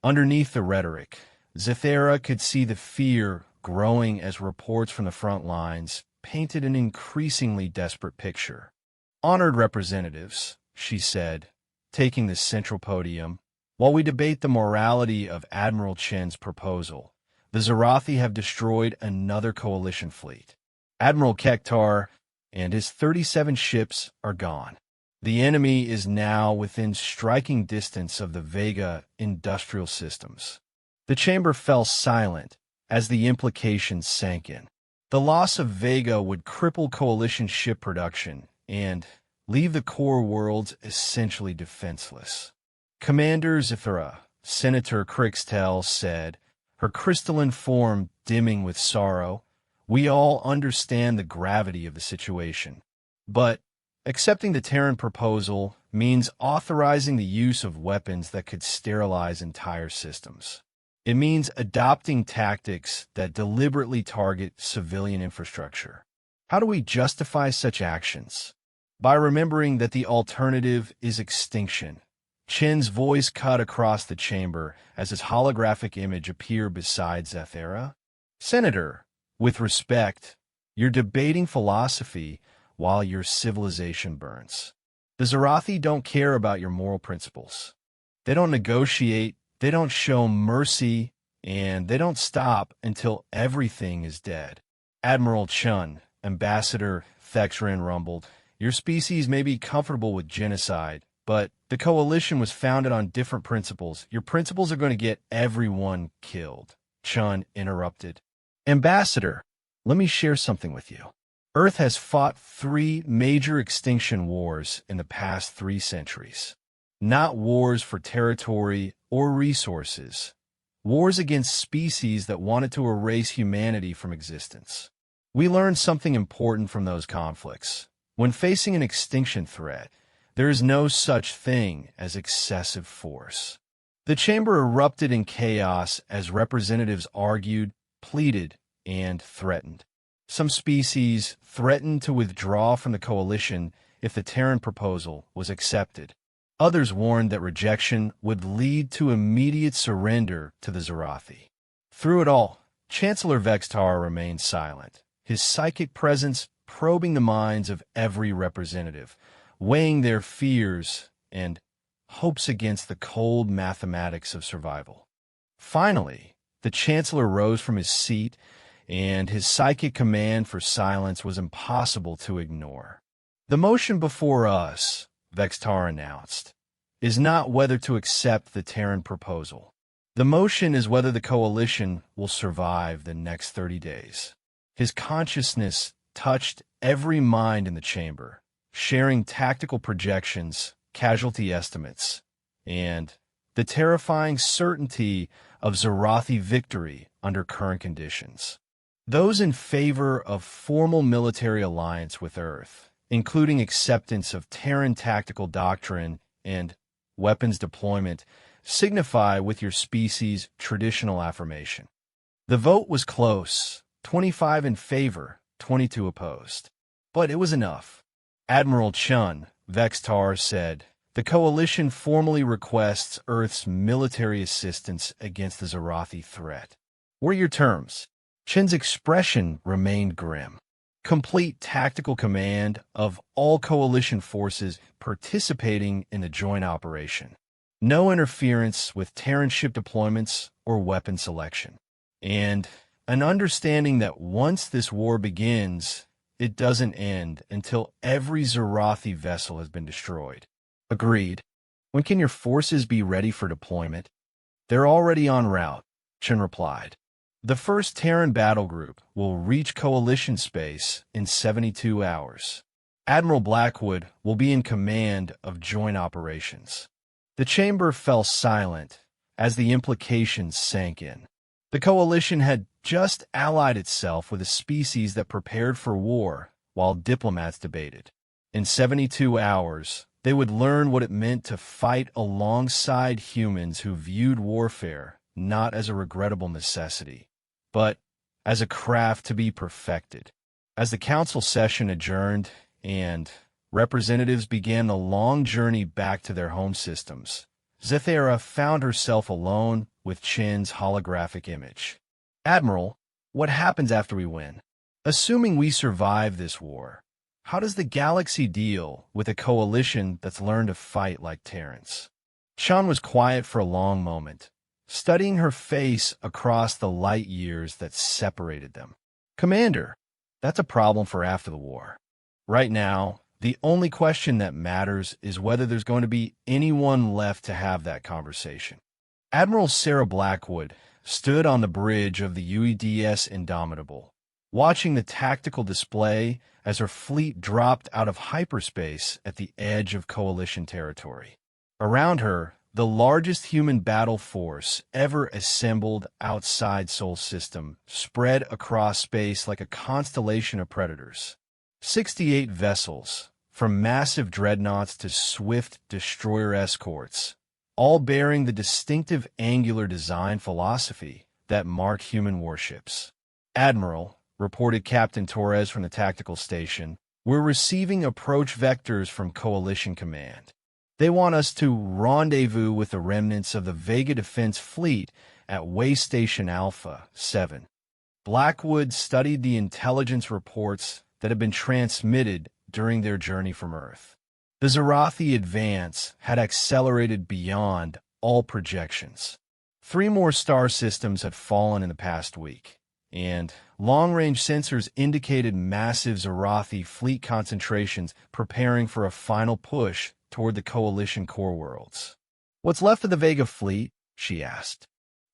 underneath the rhetoric, Zethera could see the fear growing as reports from the front lines painted an increasingly desperate picture. Honored representatives, she said, taking the central podium, while we debate the morality of Admiral Chen's proposal, the Zarathi have destroyed another Coalition fleet. Admiral Kektar and his 37 ships are gone. The enemy is now within striking distance of the Vega industrial systems. The chamber fell silent as the implications sank in. The loss of Vega would cripple Coalition ship production and leave the core worlds essentially defenseless. Commander Zethera, Senator Crixtel said, her crystalline form dimming with sorrow, we all understand the gravity of the situation. But accepting the Terran proposal means authorizing the use of weapons that could sterilize entire systems. It means adopting tactics that deliberately target civilian infrastructure. How do we justify such actions? By remembering that the alternative is extinction. Chen's voice cut across the chamber as his holographic image appeared beside Zethera. Senator, with respect, you're debating philosophy while your civilization burns. The Zarathi don't care about your moral principles. They don't negotiate, they don't show mercy, and they don't stop until everything is dead. Admiral Chun, Ambassador Thexrin rumbled, your species may be comfortable with genocide, but the Coalition was founded on different principles. Your principles are going to get everyone killed. Chun interrupted. Ambassador, let me share something with you. Earth has fought 3 major extinction wars in the past 3 centuries. Not wars for territory or resources. Wars against species that wanted to erase humanity from existence. We learned something important from those conflicts. When facing an extinction threat, there is no such thing as excessive force. The chamber erupted in chaos as representatives argued, pleaded, and threatened. Some species threatened to withdraw from the Coalition if the Terran proposal was accepted. Others warned that rejection would lead to immediate surrender to the Zarathi. Through it all, Chancellor Vextar remained silent, his psychic presence probing the minds of every representative, weighing their fears and hopes against the cold mathematics of survival. Finally, the Chancellor rose from his seat, and his psychic command for silence was impossible to ignore. "The motion before us," Vextar announced, "is not whether to accept the Terran proposal. The motion is whether the coalition will survive the next 30 days. His consciousness touched every mind in the chamber, sharing tactical projections, casualty estimates, and the terrifying certainty of Zarathi victory under current conditions. Those in favor of formal military alliance with Earth, including acceptance of Terran tactical doctrine and weapons deployment, signify with your species' traditional affirmation." The vote was close, 25 in favor, 22 opposed. But it was enough. Admiral Chun, Vextar said, "The coalition formally requests Earth's military assistance against the Zarathi threat. What are your terms?" Chin's expression remained grim. "Complete tactical command of all coalition forces participating in the joint operation. No interference with Terran ship deployments or weapon selection. And an understanding that once this war begins, it doesn't end until every Zarathi vessel has been destroyed." "Agreed. When can your forces be ready for deployment?" "They're already en route," Chen replied. "The first Terran battle group will reach coalition space in 72 hours. Admiral Blackwood will be in command of joint operations." The chamber fell silent as the implications sank in. The coalition had just allied itself with a species that prepared for war while diplomats debated. In 72 hours, they would learn what it meant to fight alongside humans who viewed warfare not as a regrettable necessity, but as a craft to be perfected. As the council session adjourned and representatives began the long journey back to their home systems, Zethera found herself alone with Chin's holographic image. "Admiral, what happens after we win? Assuming we survive this war, how does the galaxy deal with a coalition that's learned to fight like Terrans?" Chan was quiet for a long moment, studying her face across the light years that separated them. "Commander, that's a problem for after the war. Right now, the only question that matters is whether there's going to be anyone left to have that conversation." Admiral Sarah Blackwood stood on the bridge of the UEDS Indomitable, watching the tactical display as her fleet dropped out of hyperspace at the edge of Coalition territory. Around her, the largest human battle force ever assembled outside Sol System spread across space like a constellation of predators. 68 vessels, from massive dreadnoughts to swift destroyer escorts, all bearing the distinctive angular design philosophy that marked human warships. "Admiral," reported Captain Torres from the tactical station, "we're receiving approach vectors from Coalition Command. They want us to rendezvous with the remnants of the Vega Defense Fleet at Way Station Alpha 7. Blackwood studied the intelligence reports that had been transmitted during their journey from Earth. The Zarathi advance had accelerated beyond all projections. 3 more star systems had fallen in the past week, and long-range sensors indicated massive Zarathi fleet concentrations preparing for a final push toward the Coalition core worlds. "What's left of the Vega fleet?" she asked.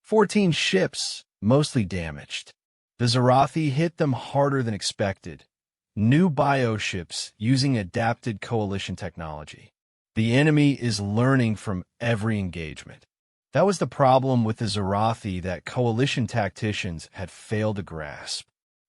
14 ships, mostly damaged. The Zarathi hit them harder than expected. New bioships using adapted Coalition technology. The enemy is learning from every engagement. That was the problem with the Zarathi that Coalition tacticians had failed to grasp.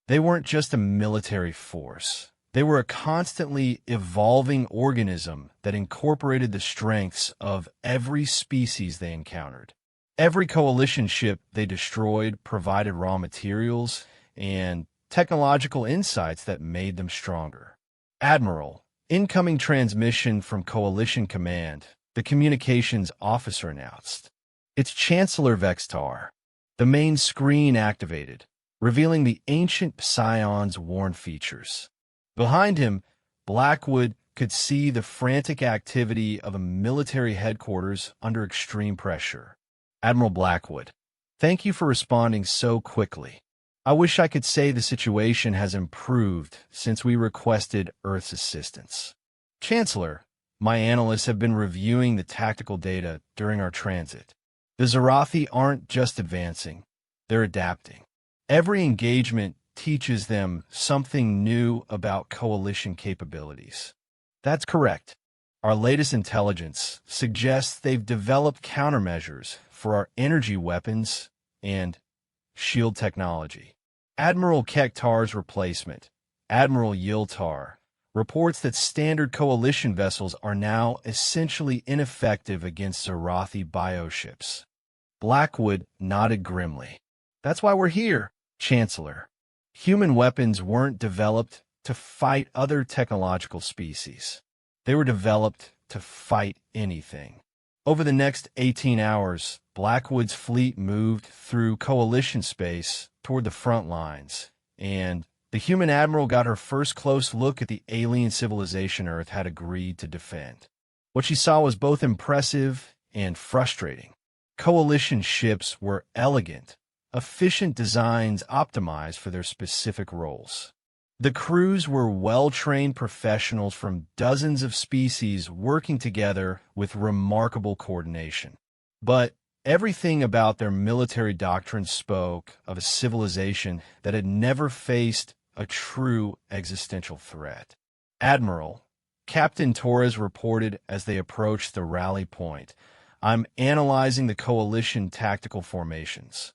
They weren't just a military force. They were a constantly evolving organism that incorporated the strengths of every species they encountered. Every Coalition ship they destroyed provided raw materials and technological insights that made them stronger. "Admiral, incoming transmission from Coalition Command," the communications officer announced. "It's Chancellor Vextar." The main screen activated, revealing the ancient Psion's worn features. Behind him, Blackwood could see the frantic activity of a military headquarters under extreme pressure. "Admiral Blackwood, Thank you for responding so quickly. I wish I could say the situation has improved since we requested Earth's assistance. Chancellor, my analysts have been reviewing the tactical data during our transit. The Zarathi aren't just advancing, they're adapting. Every engagement teaches them something new about coalition capabilities. That's correct. Our latest intelligence suggests they've developed countermeasures for our energy weapons and shield technology. Admiral Kektar's replacement, Admiral Yiltar, reports that standard coalition vessels are now essentially ineffective against Zarathi bioships. Blackwood nodded grimly. That's why we're here, Chancellor. Human weapons weren't developed to fight other technological species. They were developed to fight anything. Over the next 18 hours, Blackwood's fleet moved through coalition space toward the front lines, and the human admiral got her first close look at the alien civilization Earth had agreed to defend. What she saw was both impressive and frustrating. Coalition ships were elegant, efficient designs optimized for their specific roles. The crews were well-trained professionals from dozens of species working together with remarkable coordination. But everything about their military doctrine spoke of a civilization that had never faced a true existential threat. Admiral, Captain Torres reported as they approached the rally point, "I'm analyzing the coalition tactical formations.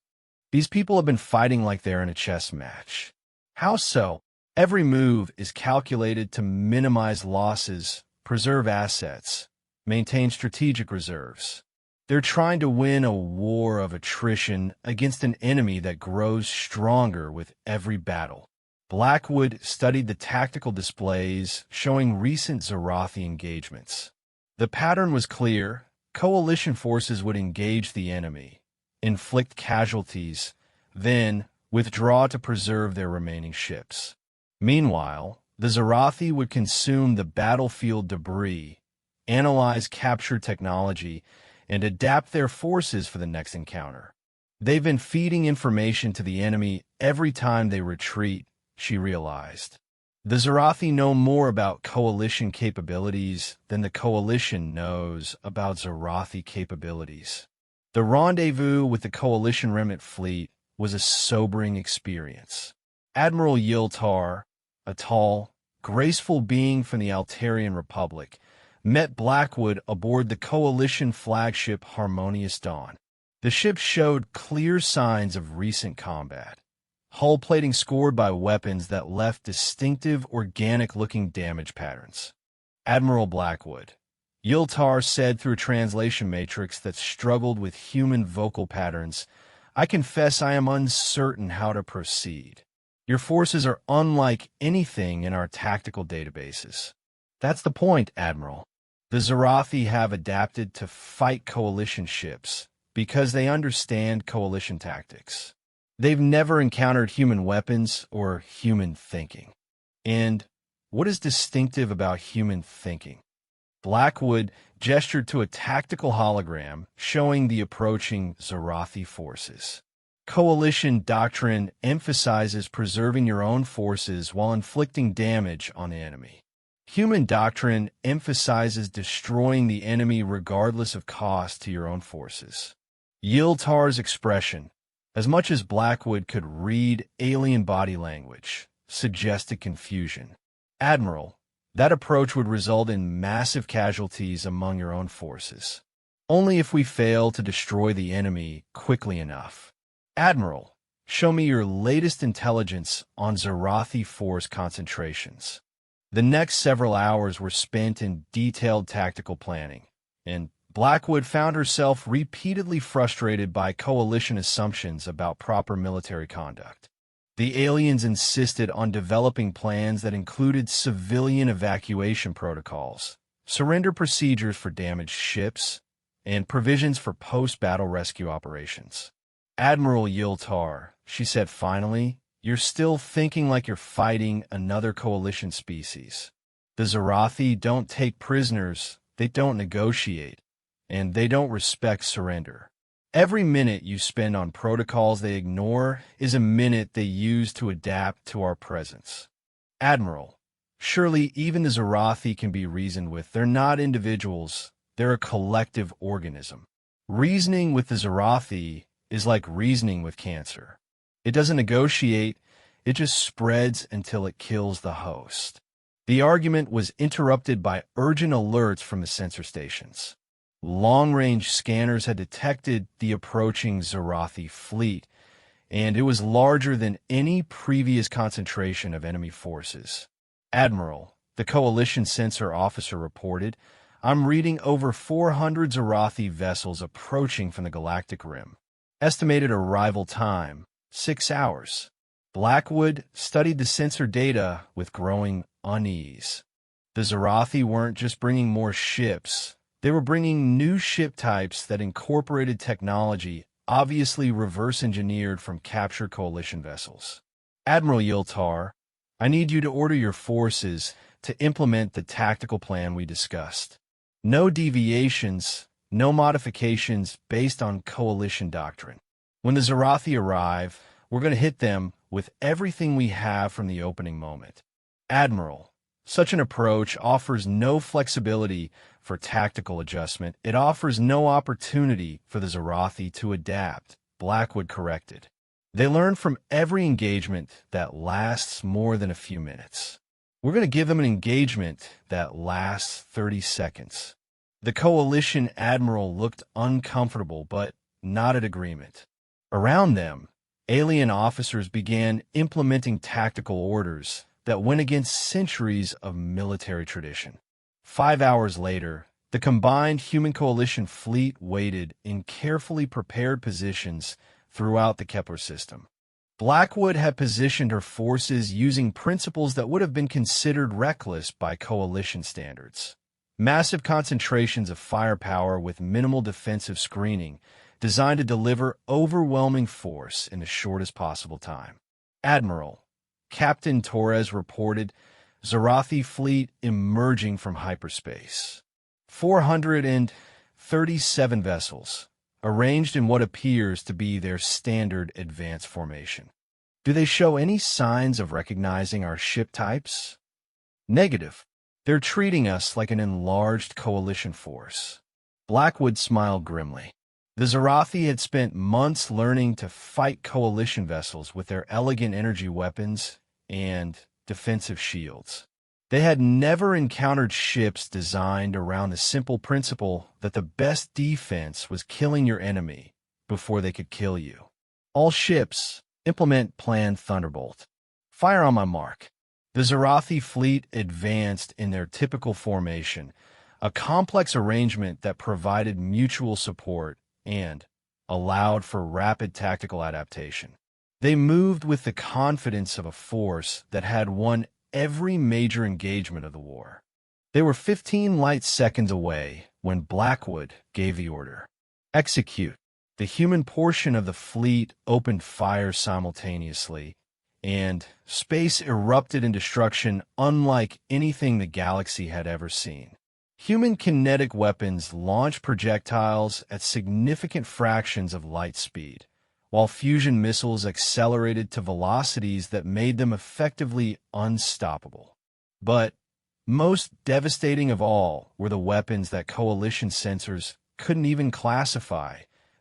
These people have been fighting like they're in a chess match." "How so?" "Every move is calculated to minimize losses, preserve assets, maintain strategic reserves. They're trying to win a war of attrition against an enemy that grows stronger with every battle." Blackwood studied the tactical displays showing recent Zarathi engagements. The pattern was clear. Coalition forces would engage the enemy, inflict casualties, then withdraw to preserve their remaining ships. Meanwhile, the Zarathi would consume the battlefield debris, analyze captured technology, and adapt their forces for the next encounter. They've been feeding information to the enemy every time they retreat, she realized. The Zarathi know more about coalition capabilities than the coalition knows about Zarathi capabilities. The rendezvous with the coalition remnant fleet was a sobering experience. Admiral Yiltar, a tall, graceful being from the Altarian Republic, met Blackwood aboard the coalition flagship Harmonious Dawn. The ship showed clear signs of recent combat. Hull plating scored by weapons that left distinctive organic-looking damage patterns. "Admiral Blackwood," Yiltar said through a translation matrix that struggled with human vocal patterns, "I confess I am uncertain how to proceed. Your forces are unlike anything in our tactical databases." "That's the point, Admiral. The Zarathi have adapted to fight coalition ships because they understand coalition tactics. They've never encountered human weapons or human thinking." "And what is distinctive about human thinking?" Blackwood gestured to a tactical hologram showing the approaching Zarathi forces. "Coalition doctrine emphasizes preserving your own forces while inflicting damage on the enemy. Human doctrine emphasizes destroying the enemy regardless of cost to your own forces." Yiltar's expression, as much as Blackwood could read alien body language, suggested confusion. "Admiral, that approach would result in massive casualties among your own forces. Only if we fail to destroy the enemy quickly enough." "Admiral, show me your latest intelligence on Zarathi force concentrations." The next several hours were spent in detailed tactical planning, and Blackwood found herself repeatedly frustrated by coalition assumptions about proper military conduct. The aliens insisted on developing plans that included civilian evacuation protocols, surrender procedures for damaged ships, and provisions for post-battle rescue operations. "Admiral Yiltar," she said finally, "you're still thinking like you're fighting another coalition species. The Zarathi don't take prisoners, they don't negotiate, and they don't respect surrender. Every minute you spend on protocols they ignore is a minute they use to adapt to our presence. Admiral, surely even the Zarathi can be reasoned with. They're not individuals, they're a collective organism. Reasoning with the Zarathi is like reasoning with cancer. It doesn't negotiate, it just spreads until it kills the host. The argument was interrupted by urgent alerts from the sensor stations. Long-range scanners had detected the approaching Zarathi fleet, and it was larger than any previous concentration of enemy forces. Admiral, the coalition sensor officer reported, I'm reading over 400 Zarathi vessels approaching from the galactic rim. Estimated arrival time, 6 hours. Blackwood studied the sensor data with growing unease. The Zarathi weren't just bringing more ships. They were bringing new ship types that incorporated technology obviously reverse-engineered from captured coalition vessels. Admiral Yiltar, I need you to order your forces to implement the tactical plan we discussed. No deviations, no modifications based on coalition doctrine. When the Zarathi arrive, we're going to hit them with everything we have from the opening moment. Admiral, such an approach offers no flexibility for tactical adjustment. It offers no opportunity for the Zarathi to adapt, Blackwood corrected. They learn from every engagement that lasts more than a few minutes. We're going to give them an engagement that lasts 30 seconds. The coalition admiral looked uncomfortable, but not at agreement. Around them, alien officers began implementing tactical orders that went against centuries of military tradition. 5 hours later, the combined human coalition fleet waited in carefully prepared positions throughout the Kepler system. Blackwood had positioned her forces using principles that would have been considered reckless by coalition standards. Massive concentrations of firepower with minimal defensive screening, designed to deliver overwhelming force in the shortest possible time. Admiral, Captain Torres reported, Zarathi fleet emerging from hyperspace. 437 vessels, arranged in what appears to be their standard advance formation. Do they show any signs of recognizing our ship types? Negative. They're treating us like an enlarged coalition force. Blackwood smiled grimly. The Zarathi had spent months learning to fight coalition vessels with their elegant energy weapons and defensive shields. They had never encountered ships designed around the simple principle that the best defense was killing your enemy before they could kill you. All ships, implement Plan Thunderbolt. Fire on my mark. The Zarathi fleet advanced in their typical formation, a complex arrangement that provided mutual support and allowed for rapid tactical adaptation. They moved with the confidence of a force that had won every major engagement of the war. They were 15 light seconds away when Blackwood gave the order. Execute. The human portion of the fleet opened fire simultaneously, and space erupted in destruction unlike anything the galaxy had ever seen. Human kinetic weapons launched projectiles at significant fractions of light speed, while fusion missiles accelerated to velocities that made them effectively unstoppable. But most devastating of all were the weapons that coalition sensors couldn't even classify,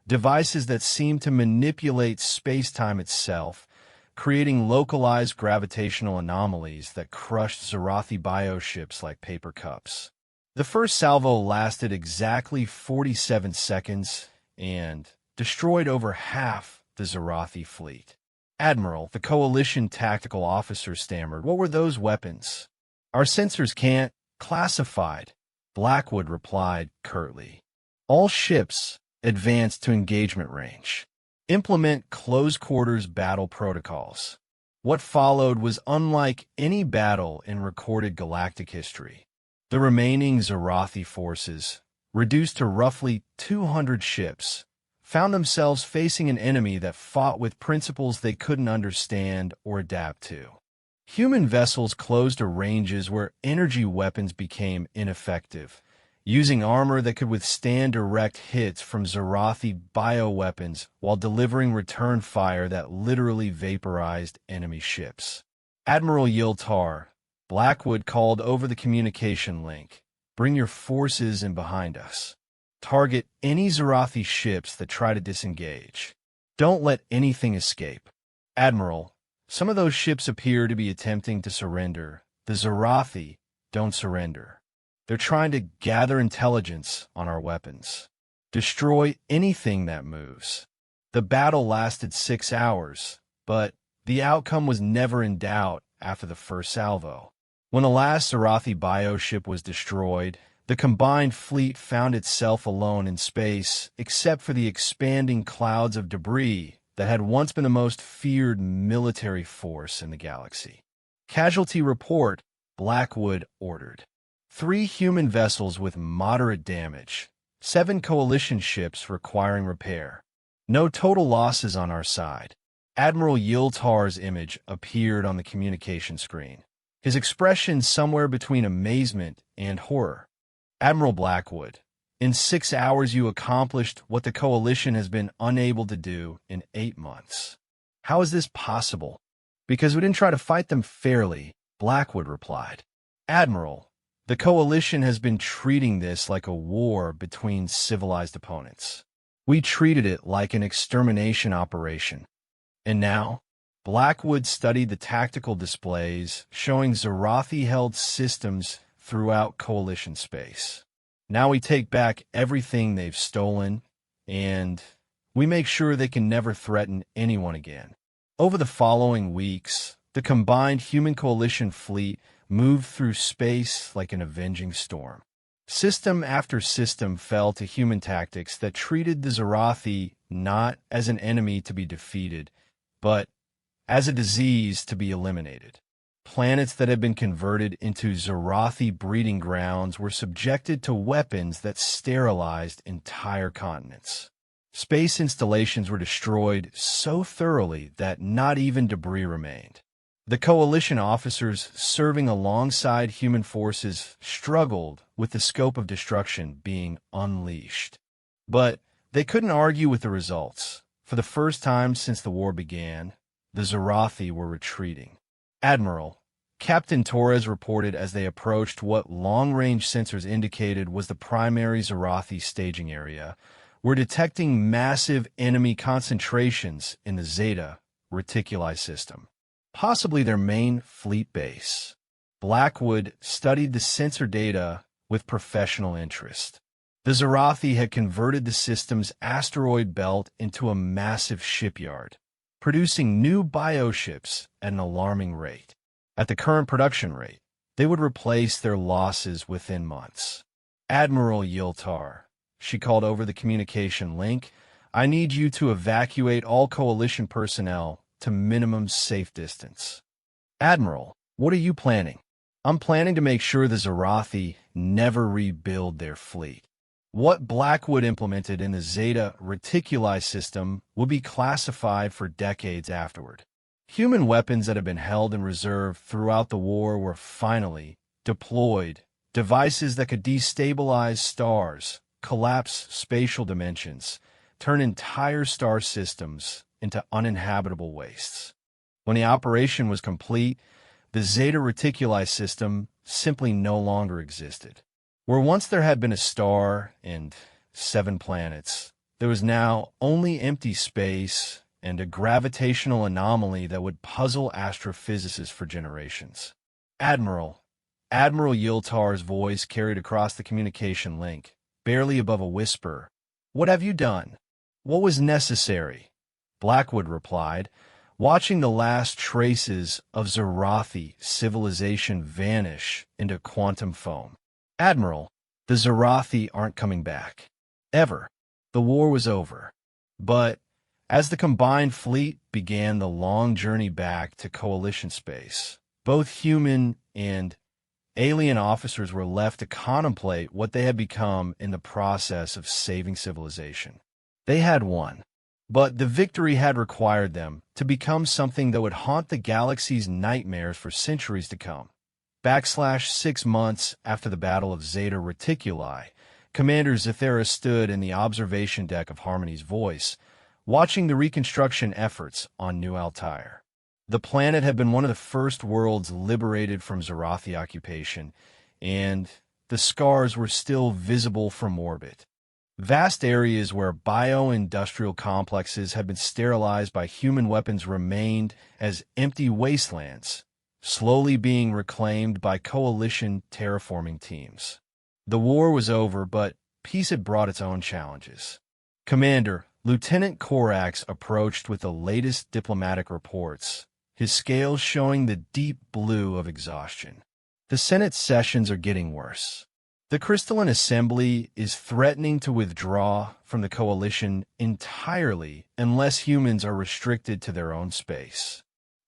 devices that seemed to manipulate space-time itself, creating localized gravitational anomalies that crushed Zarathi bioships like paper cups. The first salvo lasted exactly 47 seconds and destroyed over half the Zarathi fleet. Admiral, the coalition tactical officer, stammered, "What were those weapons?" "Our sensors can't." "Classified," Blackwood replied curtly. "All ships advance to engagement range. Implement close-quarters battle protocols." What followed was unlike any battle in recorded galactic history. The remaining Zarathi forces, reduced to roughly 200 ships, found themselves facing an enemy that fought with principles they couldn't understand or adapt to. Human vessels closed to ranges where energy weapons became ineffective, using armor that could withstand direct hits from Zarathi bioweapons while delivering return fire that literally vaporized enemy ships. Admiral Yiltar, Blackwood called over the communication link. Bring your forces in behind us. Target any Zarathi ships that try to disengage. Don't let anything escape. Admiral, some of those ships appear to be attempting to surrender. The Zarathi don't surrender. They're trying to gather intelligence on our weapons. Destroy anything that moves. The battle lasted 6 hours, but the outcome was never in doubt after the first salvo. When the last Zarathi bioship was destroyed, the combined fleet found itself alone in space, except for the expanding clouds of debris that had once been the most feared military force in the galaxy. Casualty report, Blackwood ordered. 3 human vessels with moderate damage, 7 coalition ships requiring repair. No total losses on our side. Admiral Yiltar's image appeared on the communication screen, his expression somewhere between amazement and horror. Admiral Blackwood, in 6 hours you accomplished what the Coalition has been unable to do in 8 months. How is this possible? Because we didn't try to fight them fairly, Blackwood replied. Admiral, the Coalition has been treating this like a war between civilized opponents. We treated it like an extermination operation. And now, Blackwood studied the tactical displays showing Zarathi-held systems throughout Coalition space. Now we take back everything they've stolen, and we make sure they can never threaten anyone again. Over the following weeks, the combined human Coalition fleet moved through space like an avenging storm. System after system fell to human tactics that treated the Zarathi not as an enemy to be defeated, but as a disease to be eliminated. Planets that had been converted into Zarathi breeding grounds were subjected to weapons that sterilized entire continents. Space installations were destroyed so thoroughly that not even debris remained. The Coalition officers serving alongside human forces struggled with the scope of destruction being unleashed. But they couldn't argue with the results. For the first time since the war began, the Zarathi were retreating. Admiral, Captain Torres reported as they approached what long-range sensors indicated was the primary Zarathi staging area. We're detecting massive enemy concentrations in the Zeta Reticuli system, possibly their main fleet base. Blackwood studied the sensor data with professional interest. The Zarathi had converted the system's asteroid belt into a massive shipyard, producing new bioships at an alarming rate. At the current production rate, they would replace their losses within months. Admiral Yiltar, she called over the communication link, I need you to evacuate all Coalition personnel to minimum safe distance. Admiral, what are you planning? I'm planning to make sure the Zarathi never rebuild their fleet. What Blackwood implemented in the Zeta Reticuli system will be classified for decades afterward. Human weapons that have been held in reserve throughout the war were finally deployed, devices that could destabilize stars, collapse spatial dimensions, turn entire star systems into uninhabitable wastes. When the operation was complete, the Zeta Reticuli system simply no longer existed. Where once there had been a star and 7 planets, there was now only empty space and a gravitational anomaly that would puzzle astrophysicists for generations. Admiral Yiltar's voice carried across the communication link, barely above a whisper. What have you done? What was necessary? Blackwood replied, watching the last traces of Zarathi civilization vanish into quantum foam. Admiral, the Zarathi aren't coming back. Ever. The war was over. But as the combined fleet began the long journey back to Coalition space, both human and alien officers were left to contemplate what they had become in the process of saving civilization. They had won, but the victory had required them to become something that would haunt the galaxy's nightmares for centuries to come. /6 months after the Battle of Zeta Reticuli, Commander Zethera stood in the observation deck of Harmony's Voice, watching the reconstruction efforts on New Altair. The planet had been one of the first worlds liberated from Zarathi occupation, and the scars were still visible from orbit. Vast areas where bio-industrial complexes had been sterilized by human weapons remained as empty wastelands, slowly being reclaimed by coalition terraforming teams. The war was over, but peace had brought its own challenges. Commander, Lieutenant Korax approached with the latest diplomatic reports, his scales showing the deep blue of exhaustion. The Senate sessions are getting worse. The Crystalline Assembly is threatening to withdraw from the coalition entirely unless humans are restricted to their own space.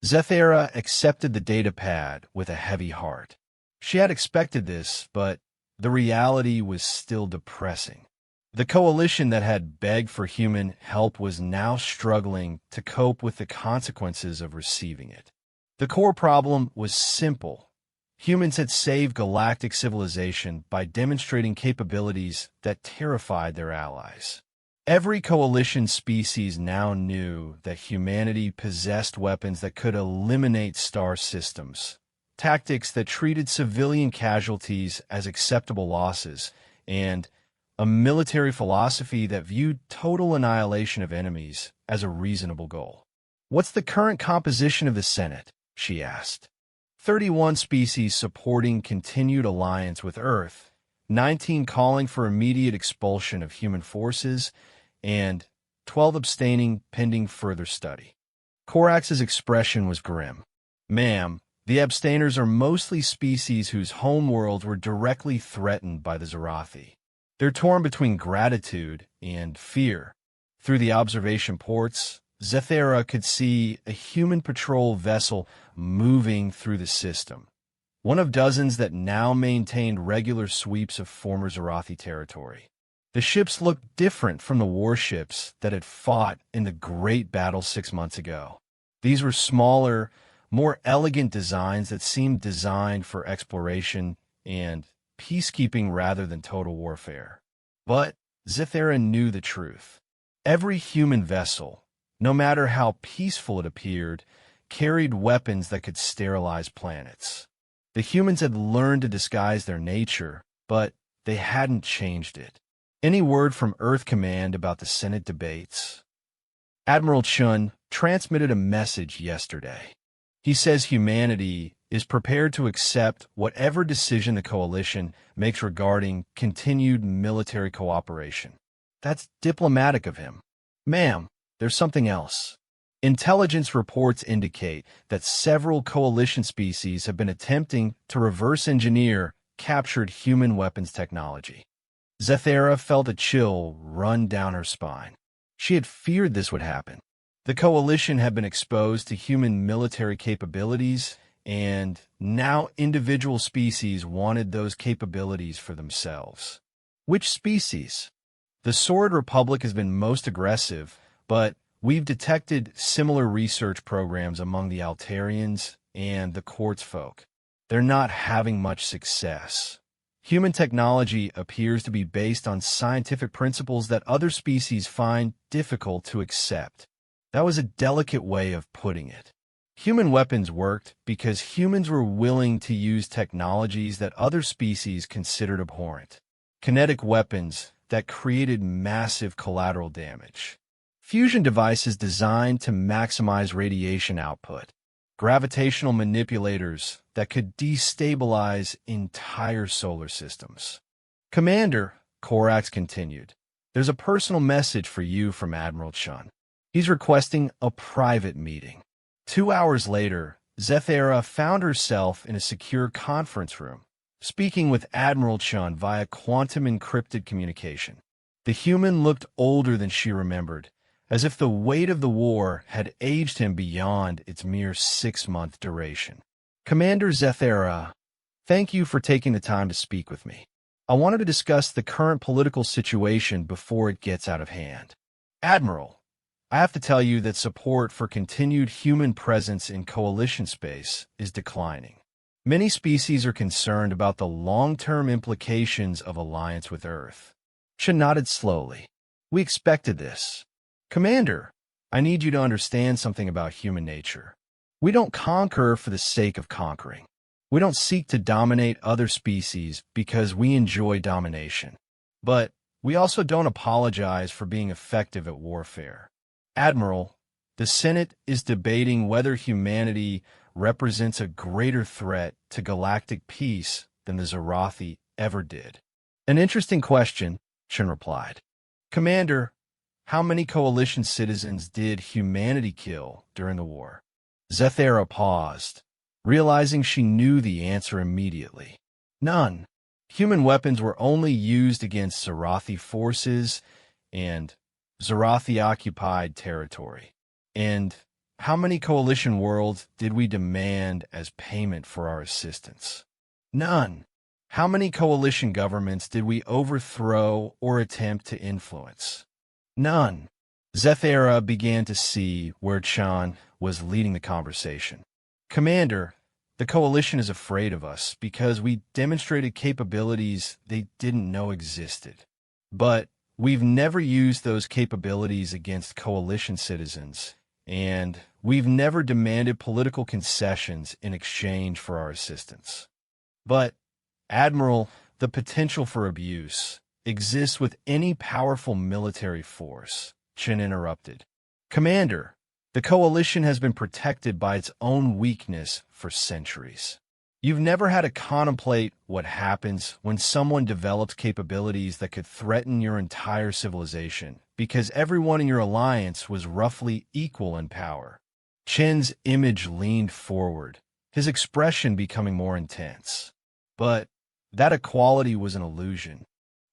Zethera accepted the datapad with a heavy heart. She had expected this, but the reality was still depressing. The coalition that had begged for human help was now struggling to cope with the consequences of receiving it. The core problem was simple. Humans had saved galactic civilization by demonstrating capabilities that terrified their allies. Every coalition species now knew that humanity possessed weapons that could eliminate star systems, tactics that treated civilian casualties as acceptable losses, and a military philosophy that viewed total annihilation of enemies as a reasonable goal. "What's the current composition of the Senate?" she asked. 31 species supporting continued alliance with Earth, 19 calling for immediate expulsion of human forces, and 12 abstaining pending further study. Korax's expression was grim. "Ma'am, the abstainers are mostly species whose homeworlds were directly threatened by the Zarathi. They're torn between gratitude and fear." Through the observation ports, Zethera could see a human patrol vessel moving through the system, one of dozens that now maintained regular sweeps of former Zarathi territory. The ships looked different from the warships that had fought in the Great Battle 6 months ago. These were smaller, more elegant designs that seemed designed for exploration and peacekeeping rather than total warfare. But Zethera knew the truth. Every human vessel, no matter how peaceful it appeared, carried weapons that could sterilize planets. The humans had learned to disguise their nature, but they hadn't changed it. Any word from Earth Command about the Senate debates? Admiral Chun transmitted a message yesterday. He says humanity is prepared to accept whatever decision the coalition makes regarding continued military cooperation. That's diplomatic of him. "Ma'am, there's something else. Intelligence reports indicate that several coalition species have been attempting to reverse engineer captured human weapons technology." Zethera felt a chill run down her spine. She had feared this would happen. The coalition had been exposed to human military capabilities, and now individual species wanted those capabilities for themselves. Which species? The Sword Republic has been most aggressive, but we've detected similar research programs among the Altarians and the Quartz folk. They're not having much success. Human technology appears to be based on scientific principles that other species find difficult to accept. That was a delicate way of putting it. Human weapons worked because humans were willing to use technologies that other species considered abhorrent. Kinetic weapons that created massive collateral damage. Fusion devices designed to maximize radiation output. Gravitational manipulators that could destabilize entire solar systems. "Commander," Korax continued, "there's a personal message for you from Admiral Chun. He's requesting a private meeting." 2 hours later, Zethera found herself in a secure conference room, speaking with Admiral Chun via quantum-encrypted communication. The human looked older than she remembered, as if the weight of the war had aged him beyond its mere 6-month duration. "Commander Zethera, thank you for taking the time to speak with me. I wanted to discuss the current political situation before it gets out of hand. Admiral, I have to tell you that support for continued human presence in coalition space is declining. Many species are concerned about the long-term implications of alliance with Earth. Chen nodded slowly. We expected this. Commander, I need you to understand something about human nature. We don't conquer for the sake of conquering. We don't seek to dominate other species because we enjoy domination. But we also don't apologize for being effective at warfare. Admiral, the Senate is debating whether humanity represents a greater threat to galactic peace than the Zarathi ever did. An interesting question, Chen replied. Commander, how many coalition citizens did humanity kill during the war? Zethara paused, realizing she knew the answer immediately. None. Human weapons were only used against Zarathi forces and Zarathi-occupied territory. And how many coalition worlds did we demand as payment for our assistance? None. How many coalition governments did we overthrow or attempt to influence? None. Zethara began to see where Chan was leading the conversation. Commander, the coalition is afraid of us because we demonstrated capabilities they didn't know existed. But we've never used those capabilities against coalition citizens, and we've never demanded political concessions in exchange for our assistance. But, Admiral, the potential for abuse exists with any powerful military force, Chen interrupted. Commander, the coalition has been protected by its own weakness for centuries. You've never had to contemplate what happens when someone develops capabilities that could threaten your entire civilization, because everyone in your alliance was roughly equal in power. Chen's image leaned forward, his expression becoming more intense. But that equality was an illusion.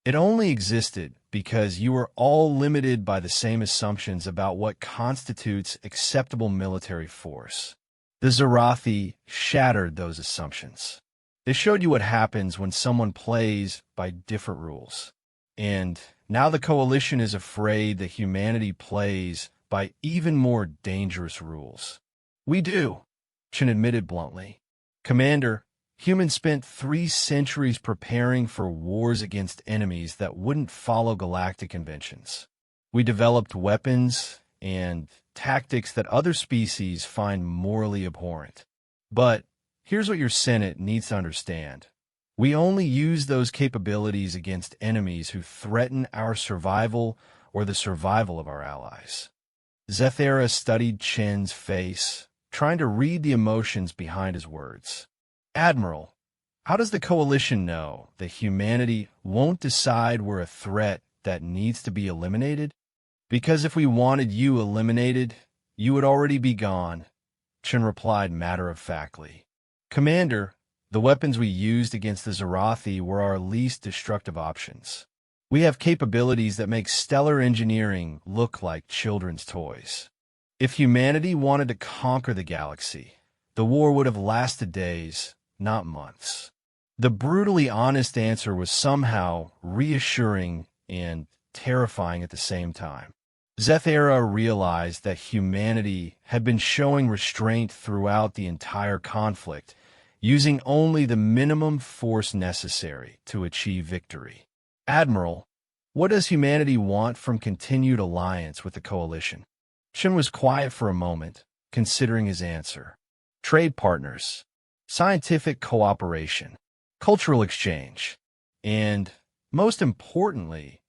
It only existed because you were all limited by the same assumptions about what constitutes acceptable military force. The Zarathi shattered those assumptions. They showed you what happens when someone plays by different rules. And now the coalition is afraid that humanity plays by even more dangerous rules. We do, Chen admitted bluntly. Commander, humans spent 3 centuries preparing for wars against enemies that wouldn't follow galactic conventions. We developed weapons and tactics that other species find morally abhorrent. But here's what your Senate needs to understand. We only use those capabilities against enemies who threaten our survival or the survival of our allies. Zethara studied Chen's face, trying to read the emotions behind his words. Admiral, how does the coalition know that humanity won't decide we're a threat that needs to be eliminated? Because if we wanted you eliminated, you would already be gone, Chen replied matter-of-factly. Commander, the weapons we used against the Zarathi were our least destructive options. We have capabilities that make stellar engineering look like children's toys. If humanity wanted to conquer the galaxy, the war would have lasted days, not months. The brutally honest answer was somehow reassuring and terrifying at the same time. Zethara realized that humanity had been showing restraint throughout the entire conflict, using only the minimum force necessary to achieve victory. Admiral, what does humanity want from continued alliance with the coalition? Chen was quiet for a moment, considering his answer. Trade partners, scientific cooperation, cultural exchange, and, most importantly,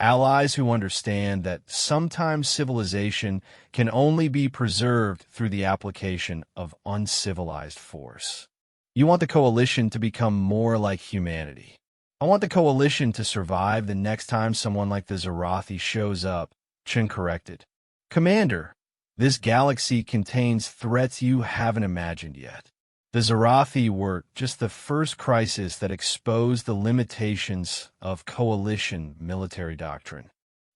allies who understand that sometimes civilization can only be preserved through the application of uncivilized force. You want the coalition to become more like humanity. I want the coalition to survive the next time someone like the Zarathi shows up, Chen corrected. Commander, this galaxy contains threats you haven't imagined yet. The Zarathi were just the first crisis that exposed the limitations of coalition military doctrine.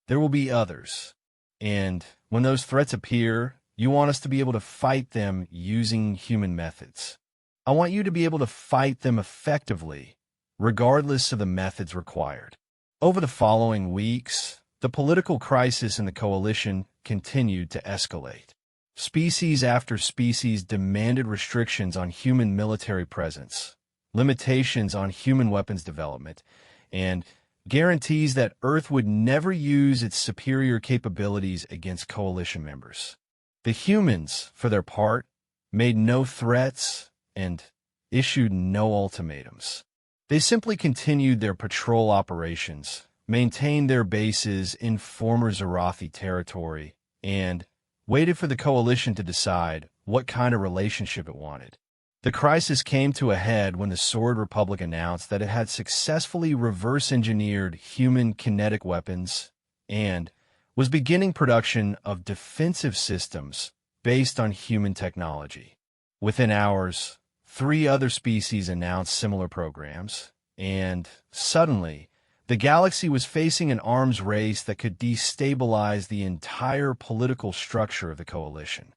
There will be others. And when those threats appear, you want us to be able to fight them using human methods. I want you to be able to fight them effectively, regardless of the methods required. Over the following weeks, the political crisis in the coalition continued to escalate. Species after species demanded restrictions on human military presence, limitations on human weapons development, and guarantees that Earth would never use its superior capabilities against coalition members. The humans, for their part, made no threats and issued no ultimatums. They simply continued their patrol operations, maintained their bases in former Zarathi territory, and waited for the coalition to decide what kind of relationship it wanted. The crisis came to a head when the Sword Republic announced that it had successfully reverse-engineered human kinetic weapons and was beginning production of defensive systems based on human technology. Within hours, 3 other species announced similar programs, and suddenly, the galaxy was facing an arms race that could destabilize the entire political structure of the coalition.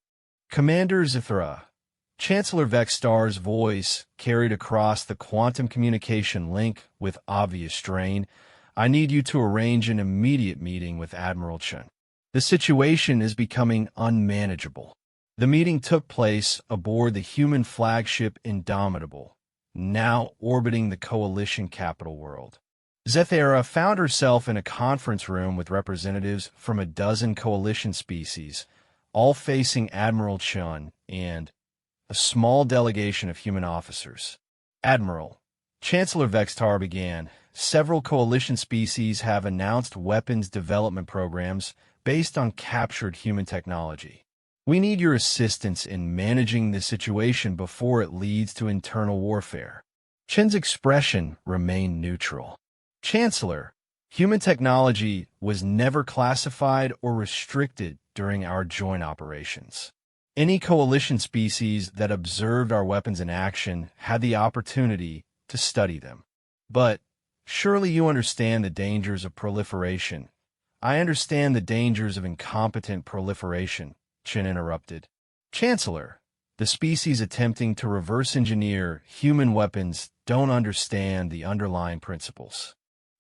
Commander Zithra, Chancellor Vexstar's voice carried across the quantum communication link with obvious strain. I need you to arrange an immediate meeting with Admiral Chen. The situation is becoming unmanageable. The meeting took place aboard the human flagship Indomitable, now orbiting the coalition capital world. Zethera found herself in a conference room with representatives from a dozen coalition species, all facing Admiral Chen and a small delegation of human officers. Admiral, Chancellor Vextar began, several coalition species have announced weapons development programs based on captured human technology. We need your assistance in managing the situation before it leads to internal warfare. Chen's expression remained neutral. Chancellor, human technology was never classified or restricted during our joint operations. Any coalition species that observed our weapons in action had the opportunity to study them. But surely you understand the dangers of proliferation. I understand the dangers of incompetent proliferation, Chen interrupted. Chancellor, the species attempting to reverse-engineer human weapons don't understand the underlying principles.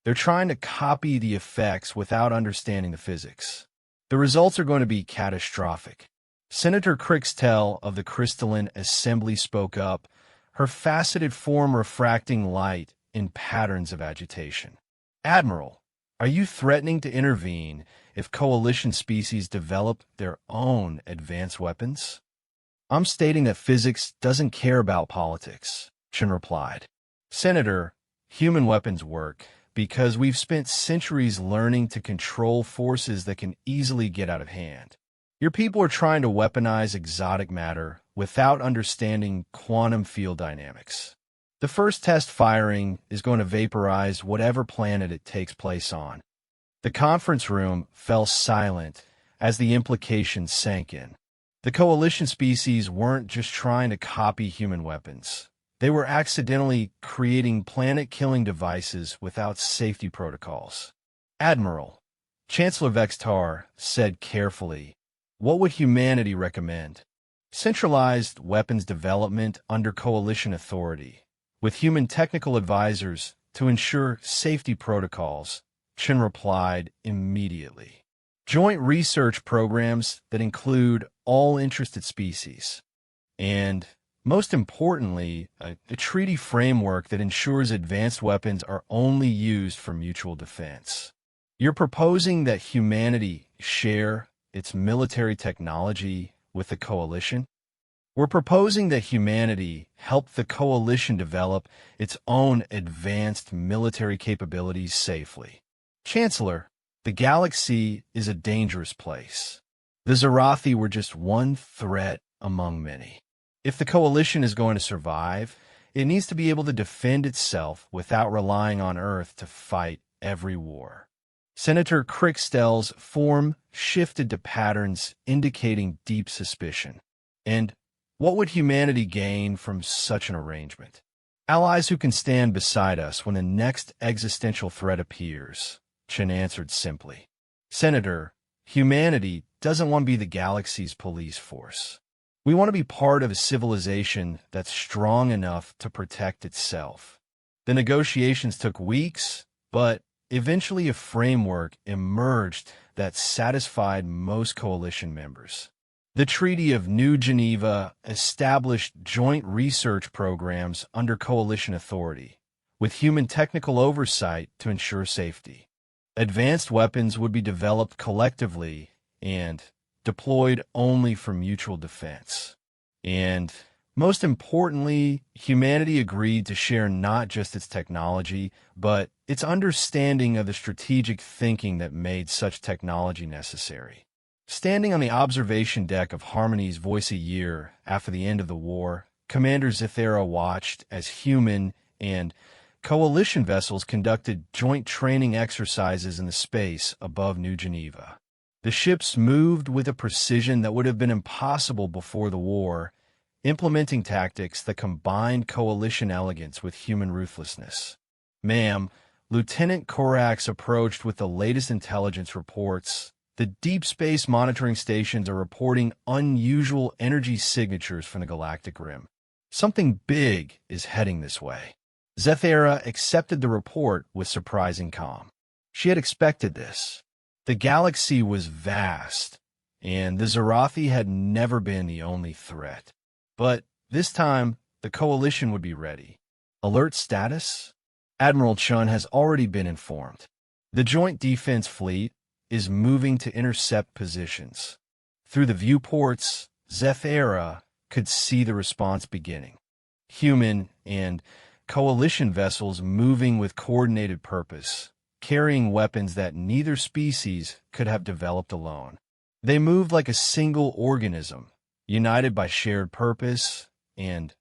They're trying to copy the effects without understanding the physics. The results are going to be catastrophic. Senator Crixtel of the Crystalline Assembly spoke up, her faceted form refracting light in patterns of agitation. Admiral, are you threatening to intervene if coalition species develop their own advanced weapons? I'm stating that physics doesn't care about politics, Chen replied. Senator, human weapons work because we've spent centuries learning to control forces that can easily get out of hand. Your people are trying to weaponize exotic matter without understanding quantum field dynamics. The first test firing is going to vaporize whatever planet it takes place on. The conference room fell silent as the implications sank in. The coalition species weren't just trying to copy human weapons. They were accidentally creating planet-killing devices without safety protocols. Admiral, Chancellor Vextar said carefully, what would humanity recommend? Centralized weapons development under coalition authority, with human technical advisors to ensure safety protocols, Chen replied immediately. Joint research programs that include all interested species. And, most importantly, a treaty framework that ensures advanced weapons are only used for mutual defense. You're proposing that humanity share its military technology with the coalition? We're proposing that humanity help the coalition develop its own advanced military capabilities safely. Chancellor, the galaxy is a dangerous place. The Zarathi were just one threat among many. If the coalition is going to survive, it needs to be able to defend itself without relying on Earth to fight every war. Senator Crixtel's form shifted to patterns indicating deep suspicion. And what would humanity gain from such an arrangement? Allies who can stand beside us when the next existential threat appears, Chen answered simply. Senator, humanity doesn't want to be the galaxy's police force. We want to be part of a civilization that's strong enough to protect itself. The negotiations took weeks, but eventually a framework emerged that satisfied most coalition members. The Treaty of New Geneva established joint research programs under coalition authority, with human technical oversight to ensure safety. Advanced weapons would be developed collectively and deployed only for mutual defense. And most importantly, humanity agreed to share not just its technology, but its understanding of the strategic thinking that made such technology necessary. Standing on the observation deck of Harmony's Voice a year after the end of the war, Commander Zithera watched as human and coalition vessels conducted joint training exercises in the space above New Geneva. The ships moved with a precision that would have been impossible before the war, implementing tactics that combined coalition elegance with human ruthlessness. Ma'am, Lieutenant Korax approached with the latest intelligence reports. The deep space monitoring stations are reporting unusual energy signatures from the galactic rim. Something big is heading this way. Zethera accepted the report with surprising calm. She had expected this. The galaxy was vast, and the Zarathi had never been the only threat. But this time, the coalition would be ready. Alert status? Admiral Chun has already been informed. The Joint Defense Fleet is moving to intercept positions. Through the viewports, Zethera could see the response beginning. Human and coalition vessels moving with coordinated purpose, carrying weapons that neither species could have developed alone. They moved like a single organism, united by shared purpose and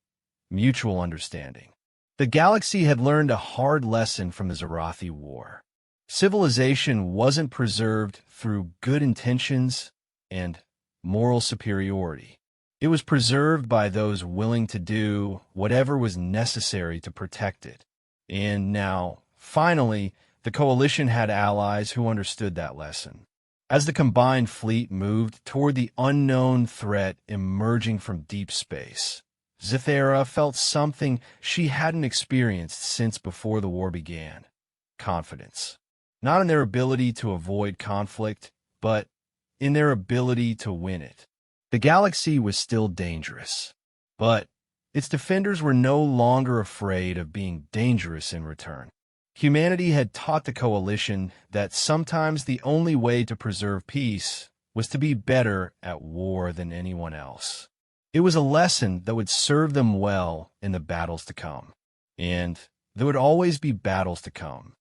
mutual understanding. The galaxy had learned a hard lesson from the Zarathi War. Civilization wasn't preserved through good intentions and moral superiority. It was preserved by those willing to do whatever was necessary to protect it. And now, finally, the coalition had allies who understood that lesson. As the combined fleet moved toward the unknown threat emerging from deep space, Zithera felt something she hadn't experienced since before the war began. Confidence. Not in their ability to avoid conflict, but in their ability to win it. The galaxy was still dangerous, but its defenders were no longer afraid of being dangerous in return. Humanity had taught the coalition that sometimes the only way to preserve peace was to be better at war than anyone else. It was a lesson that would serve them well in the battles to come. And there would always be battles to come.